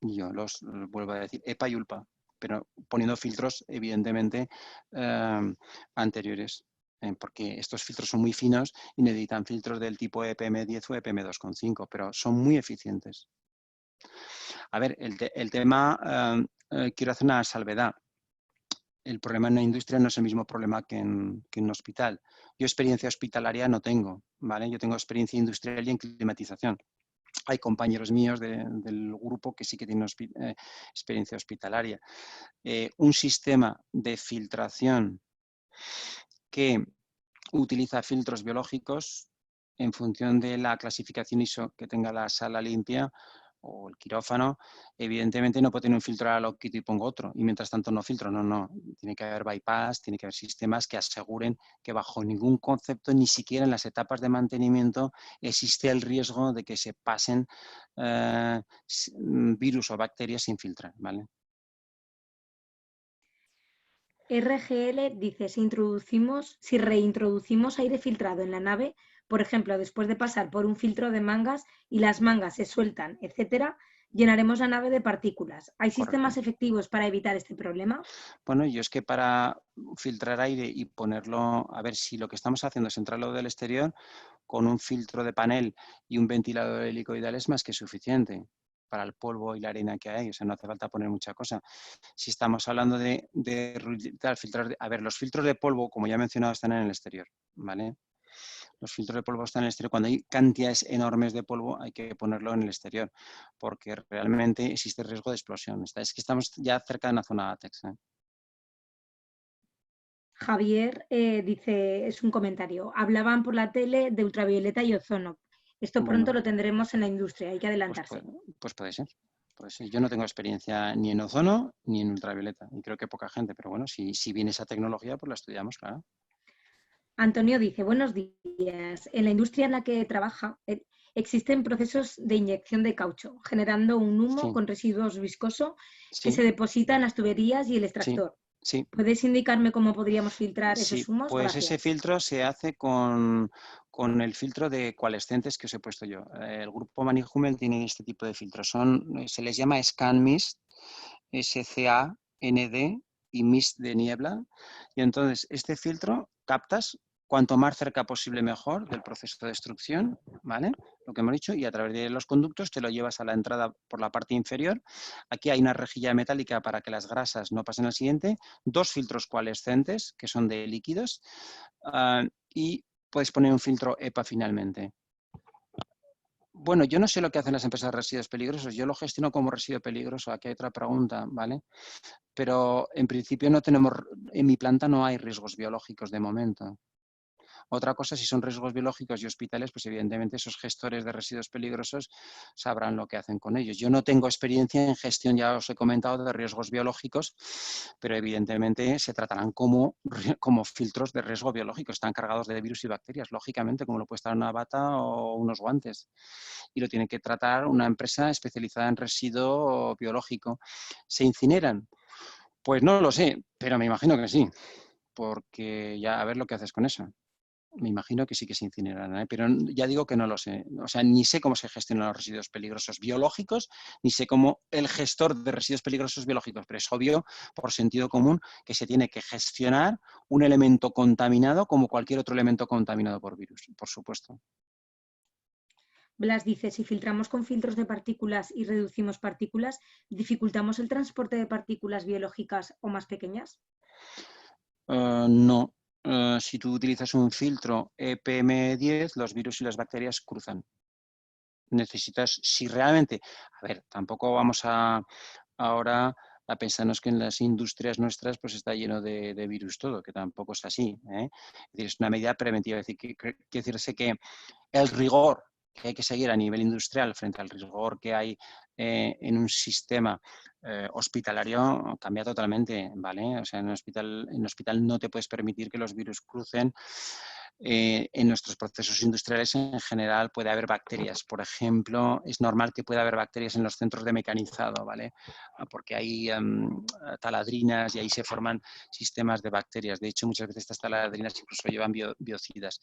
Yo los vuelvo a decir, EPA y ULPA. pero poniendo filtros evidentemente anteriores. Porque estos filtros son muy finos y necesitan filtros del tipo EPM10 o EPM2,5, pero son muy eficientes. A ver, el tema, quiero hacer una salvedad. El problema en la industria no es el mismo problema que en un hospital. Yo experiencia hospitalaria no tengo, ¿vale? Yo tengo experiencia industrial y en climatización. Hay compañeros míos del grupo que sí que tienen experiencia hospitalaria. Un sistema de filtración que utiliza filtros biológicos en función de la clasificación ISO que tenga la sala limpia o el quirófano, evidentemente no puedo tener un filtro a lo quito y pongo otro, y mientras tanto no filtro, no. Tiene que haber bypass, tiene que haber sistemas que aseguren que bajo ningún concepto, ni siquiera en las etapas de mantenimiento, existe el riesgo de que se pasen virus o bacterias sin filtrar, ¿vale? RGL dice, si reintroducimos aire filtrado en la nave, por ejemplo, después de pasar por un filtro de mangas y las mangas se sueltan, etcétera, llenaremos la nave de partículas. ¿Hay sistemas efectivos para evitar este problema? Bueno, yo es que para filtrar aire y ponerlo, a ver si lo que estamos haciendo es entrarlo del exterior, con un filtro de panel y un ventilador helicoidal es más que suficiente para el polvo y la arena que hay, o sea, no hace falta poner mucha cosa. Si estamos hablando de filtrar, a ver, los filtros de polvo, como ya he mencionado, están en el exterior, ¿vale? Los filtros de polvo están en el exterior. Cuando hay cantidades enormes de polvo hay que ponerlo en el exterior, porque realmente existe riesgo de explosión. Es que estamos ya cerca de una zona ATEX, ¿eh? Javier dice, es un comentario, hablaban por la tele de ultravioleta y ozono. Esto pronto lo tendremos en la industria, hay que adelantarse. Pues puede ser. Yo no tengo experiencia ni en ozono ni en ultravioleta, y creo que poca gente, pero bueno, si viene esa tecnología, pues la estudiamos, claro. Antonio dice, buenos días. En la industria en la que trabaja existen procesos de inyección de caucho, generando un humo con residuos viscosos que se deposita en las tuberías y el extractor. Sí. ¿Puedes indicarme cómo podríamos filtrar esos humos? Pues Gracias. ese filtro se hace con el filtro de coalescentes que os he puesto yo. El grupo Mann+Hummel tiene este tipo de filtros. Se les llama ScanMist, SCAND y Mist de niebla. Y entonces este filtro captas cuanto más cerca posible mejor del proceso de destrucción, ¿vale? Lo que hemos dicho, y a través de los conductos te lo llevas a la entrada por la parte inferior. Aquí hay una rejilla metálica para que las grasas no pasen al siguiente, 2 filtros coalescentes que son de líquidos y puedes poner un filtro EPA finalmente. Bueno, yo no sé lo que hacen las empresas de residuos peligrosos, yo lo gestiono como residuo peligroso, aquí hay otra pregunta, ¿vale? Pero en principio en mi planta no hay riesgos biológicos de momento. Otra cosa, si son riesgos biológicos y hospitales, pues evidentemente esos gestores de residuos peligrosos sabrán lo que hacen con ellos. Yo no tengo experiencia en gestión, ya os he comentado, de riesgos biológicos, pero evidentemente se tratarán como filtros de riesgo biológico. Están cargados de virus y bacterias, lógicamente, como lo puede estar una bata o unos guantes. Y lo tiene que tratar una empresa especializada en residuo biológico. ¿Se incineran? Pues no lo sé, pero me imagino que sí, porque ya a ver lo que haces con eso. Me imagino que sí que se incineran, ¿eh? Pero ya digo que no lo sé. O sea, ni sé cómo se gestionan los residuos peligrosos biológicos, ni sé cómo el gestor de residuos peligrosos biológicos, pero es obvio, por sentido común, que se tiene que gestionar un elemento contaminado como cualquier otro elemento contaminado por virus, por supuesto. Blas dice, si filtramos con filtros de partículas y reducimos partículas, ¿dificultamos el transporte de partículas biológicas o más pequeñas? No. Si tú utilizas un filtro EPM10, los virus y las bacterias cruzan. Necesitas, si realmente, a ver, tampoco vamos ahora a pensarnos que en las industrias nuestras pues está lleno de virus todo, que tampoco es así, ¿eh? Es decir, es una medida preventiva, es decir, quiere decirse que el rigor que hay que seguir a nivel industrial frente al rigor que hay en un sistema hospitalario cambia totalmente, ¿vale? O sea, en un hospital no te puedes permitir que los virus crucen. En nuestros procesos industriales en general puede haber bacterias. Por ejemplo, es normal que pueda haber bacterias en los centros de mecanizado, ¿vale? Porque hay taladrinas y ahí se forman sistemas de bacterias. De hecho, muchas veces estas taladrinas incluso llevan biocidas.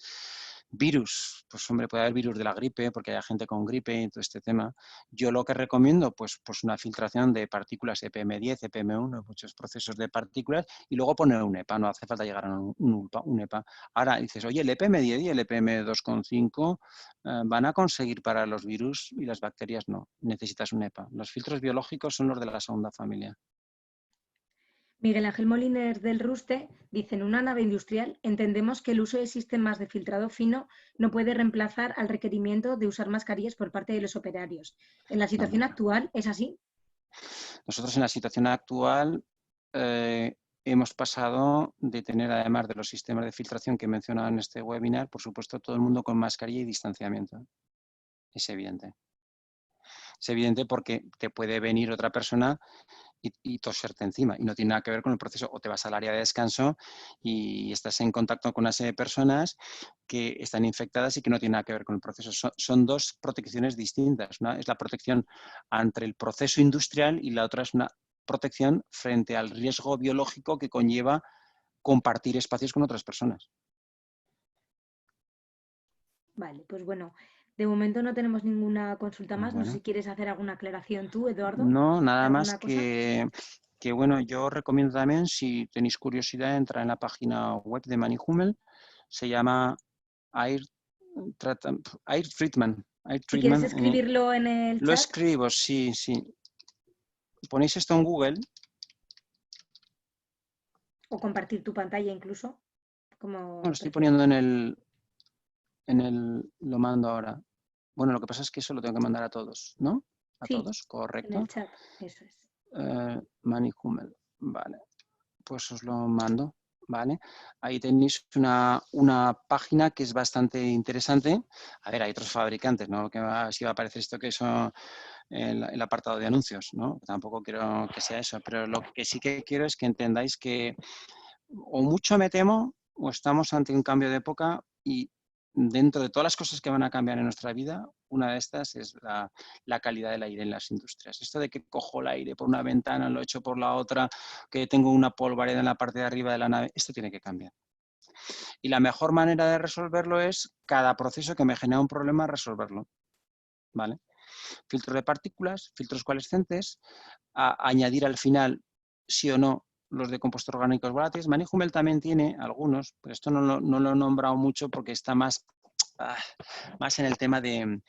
Virus, pues hombre, puede haber virus de la gripe, porque hay gente con gripe y todo este tema. Yo lo que recomiendo, pues una filtración de partículas EPM10, EPM1, muchos procesos de partículas, y luego poner un EPA, no hace falta llegar a un EPA. Ahora dices, oye, el EPM10 y el EPM2,5 van a conseguir para los virus y las bacterias no, necesitas un EPA. Los filtros biológicos son los de la segunda familia. Miguel Ángel Moliner del Ruste dice, en una nave industrial entendemos que el uso de sistemas de filtrado fino no puede reemplazar al requerimiento de usar mascarillas por parte de los operarios. ¿En la situación actual es así? Nosotros en la situación actual hemos pasado de tener, además de los sistemas de filtración que he mencionado en este webinar, por supuesto, todo el mundo con mascarilla y distanciamiento. Es evidente. Es evidente porque te puede venir otra persona y toserte encima y no tiene nada que ver con el proceso, o te vas al área de descanso y estás en contacto con una serie de personas que están infectadas y que no tienen nada que ver con el proceso. Son dos protecciones distintas. Una es la protección ante el proceso industrial y la otra es una protección frente al riesgo biológico que conlleva compartir espacios con otras personas. Vale, pues bueno, de momento no tenemos ninguna consulta más. No sé Bueno. si quieres hacer alguna aclaración tú, Eduardo. No, nada más ¿Alguna cosa? que bueno, yo recomiendo también, si tenéis curiosidad, entrar en la página web de Manihummel. Se llama Air Treatment. Si quieres escribirlo en el Lo chat. escribo, sí, sí. Ponéis esto en Google. O compartir tu pantalla incluso. Como Lo estoy poniendo lo mando ahora. Bueno, lo que pasa es que eso lo tengo que mandar a todos, ¿no? A sí, todos, correcto. En el chat, eso es. Manihummel, vale. Pues os lo mando, ¿vale? Ahí tenéis una página que es bastante interesante. A ver, hay otros fabricantes, ¿no? Que así va a aparecer esto que son el apartado de anuncios, ¿no? Tampoco quiero que sea eso, pero lo que sí que quiero es que entendáis que o mucho me temo o estamos ante un cambio de época y dentro de todas las cosas que van a cambiar en nuestra vida, una de estas es la calidad del aire en las industrias. Esto de que cojo el aire por una ventana, lo echo por la otra, que tengo una polvareda en la parte de arriba de la nave, esto tiene que cambiar. Y la mejor manera de resolverlo es cada proceso que me genera un problema, resolverlo. ¿Vale? Filtros de partículas, filtros coalescentes, añadir al final, sí o no, los de compuestos orgánicos volátiles. Manihummel también tiene algunos, pero esto no lo he nombrado mucho porque está más en el tema de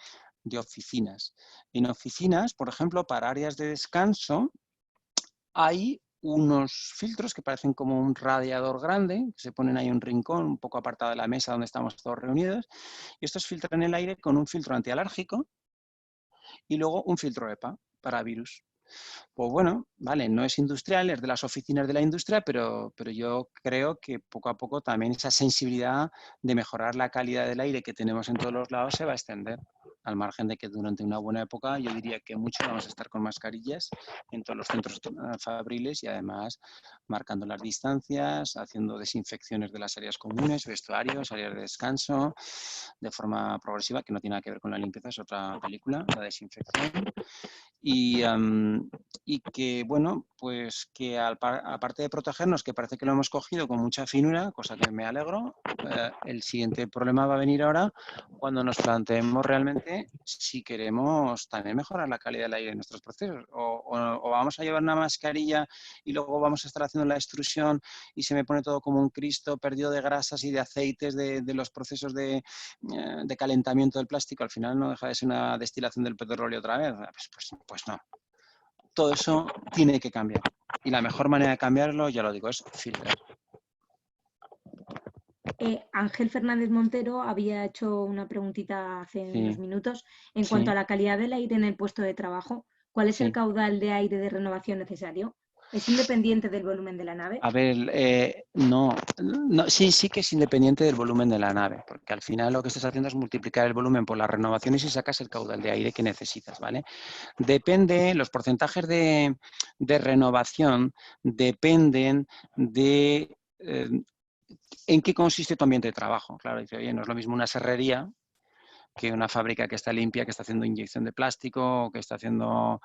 oficinas. En oficinas, por ejemplo, para áreas de descanso, hay unos filtros que parecen como un radiador grande, que se ponen ahí en un rincón, un poco apartado de la mesa donde estamos todos reunidos, y estos filtran el aire con un filtro antialérgico y luego un filtro EPA para virus. Pues bueno, vale, no es industrial, es de las oficinas de la industria, pero yo creo que poco a poco también esa sensibilidad de mejorar la calidad del aire que tenemos en todos los lados se va a extender, al margen de que durante una buena época yo diría que muchos vamos a estar con mascarillas en todos los centros fabriles y además marcando las distancias, haciendo desinfecciones de las áreas comunes, vestuarios, áreas de descanso, de forma progresiva, que no tiene nada que ver con la limpieza, es otra película, la desinfección. Y que, bueno, pues que aparte de protegernos, que parece que lo hemos cogido con mucha finura, cosa que me alegro, el siguiente problema va a venir ahora cuando nos planteemos realmente si queremos también mejorar la calidad del aire en nuestros procesos o vamos a llevar una mascarilla y luego vamos a estar haciendo la extrusión y se me pone todo como un Cristo perdido de grasas y de aceites de los procesos de calentamiento del plástico. Al final no deja de ser una destilación del petróleo otra vez. Pues no. Todo eso tiene que cambiar. Y la mejor manera de cambiarlo, ya lo digo, es filtrar. Ángel Fernández Montero había hecho una preguntita hace unos minutos en cuanto a la calidad del aire en el puesto de trabajo. ¿Cuál es el caudal de aire de renovación necesario? ¿Es independiente del volumen de la nave? A ver, no, sí que es independiente del volumen de la nave, porque al final lo que estás haciendo es multiplicar el volumen por las renovaciones y sacas el caudal de aire que necesitas, ¿vale? Depende, los porcentajes de renovación dependen de en qué consiste tu ambiente de trabajo. Claro, dice, oye, no es lo mismo una serrería que una fábrica que está limpia, que está haciendo inyección de plástico, o que está haciendo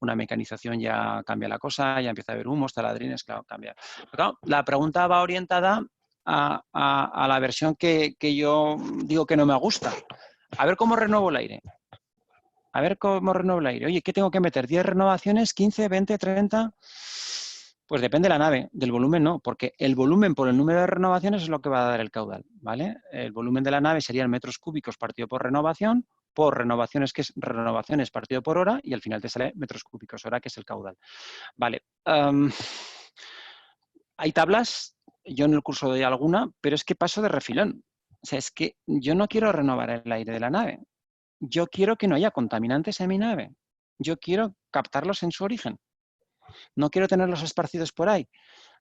una mecanización, ya cambia la cosa, ya empieza a haber humos, taladrines, claro, cambia. Pero claro, la pregunta va orientada a la versión que yo digo que no me gusta. A ver cómo renuevo el aire. A ver cómo renuevo el aire. Oye, ¿qué tengo que meter? ¿10 renovaciones? ¿15, 20, 30? Pues depende de la nave, del volumen no, porque el volumen por el número de renovaciones es lo que va a dar el caudal, ¿vale? El volumen de la nave serían metros cúbicos partido por renovaciones que es renovaciones partido por hora y al final te sale metros cúbicos hora, que es el caudal. Vale. Hay tablas, yo en el curso doy alguna, pero es que paso de refilón. O sea, es que yo no quiero renovar el aire de la nave. Yo quiero que no haya contaminantes en mi nave. Yo quiero captarlos en su origen. No quiero tenerlos esparcidos por ahí,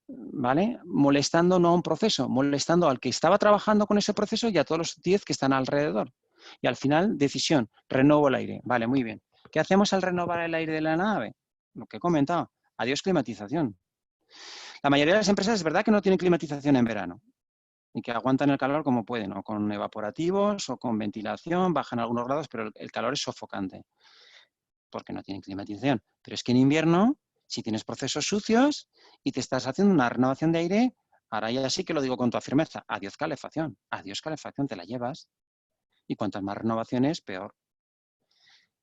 ¿vale? Molestando no a un proceso, molestando al que estaba trabajando con ese proceso y a todos los 10 que están alrededor. Y al final, decisión, renuevo el aire. Vale, muy bien. ¿Qué hacemos al renovar el aire de la nave? Lo que he comentado. Adiós climatización. La mayoría de las empresas es verdad que no tienen climatización en verano y que aguantan el calor como pueden, o con evaporativos o con ventilación, bajan algunos grados, pero el calor es sofocante porque no tienen climatización. Pero es que en invierno, si tienes procesos sucios y te estás haciendo una renovación de aire, ahora ya sí que lo digo con toda firmeza, adiós calefacción, te la llevas. Y cuantas más renovaciones, peor.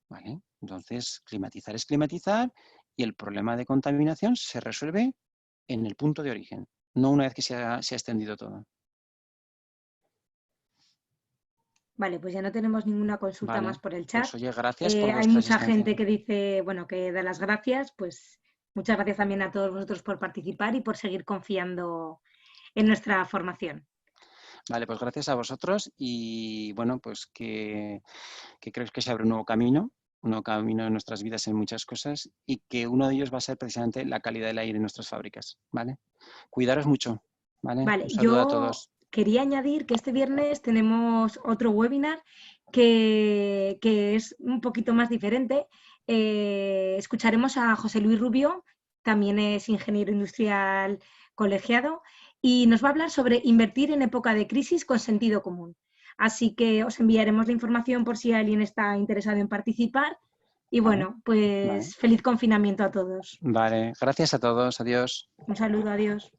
¿Vale? Entonces, climatizar es climatizar y el problema de contaminación se resuelve en el punto de origen, no una vez que se ha extendido todo. Vale, pues ya no tenemos ninguna consulta Vale, más por el chat. pues oye, gracias por Hay vuestra mucha asistencia. gente que dice, bueno, que da las gracias, pues muchas gracias también a todos vosotros por participar y por seguir confiando en nuestra formación. Vale, pues gracias a vosotros y bueno, pues que creo que se abre un nuevo camino en nuestras vidas en muchas cosas y que uno de ellos va a ser precisamente la calidad del aire en nuestras fábricas, ¿vale? Cuidaros mucho, ¿vale? Vale, Un saludo a yo todos. quería añadir que este viernes tenemos otro webinar que es un poquito más diferente. Escucharemos a José Luis Rubio, también es ingeniero industrial colegiado, y nos va a hablar sobre invertir en época de crisis con sentido común. Así que os enviaremos la información por si alguien está interesado en participar. Y bueno, pues feliz confinamiento a todos. Vale, gracias a todos. Adiós. Un saludo, adiós.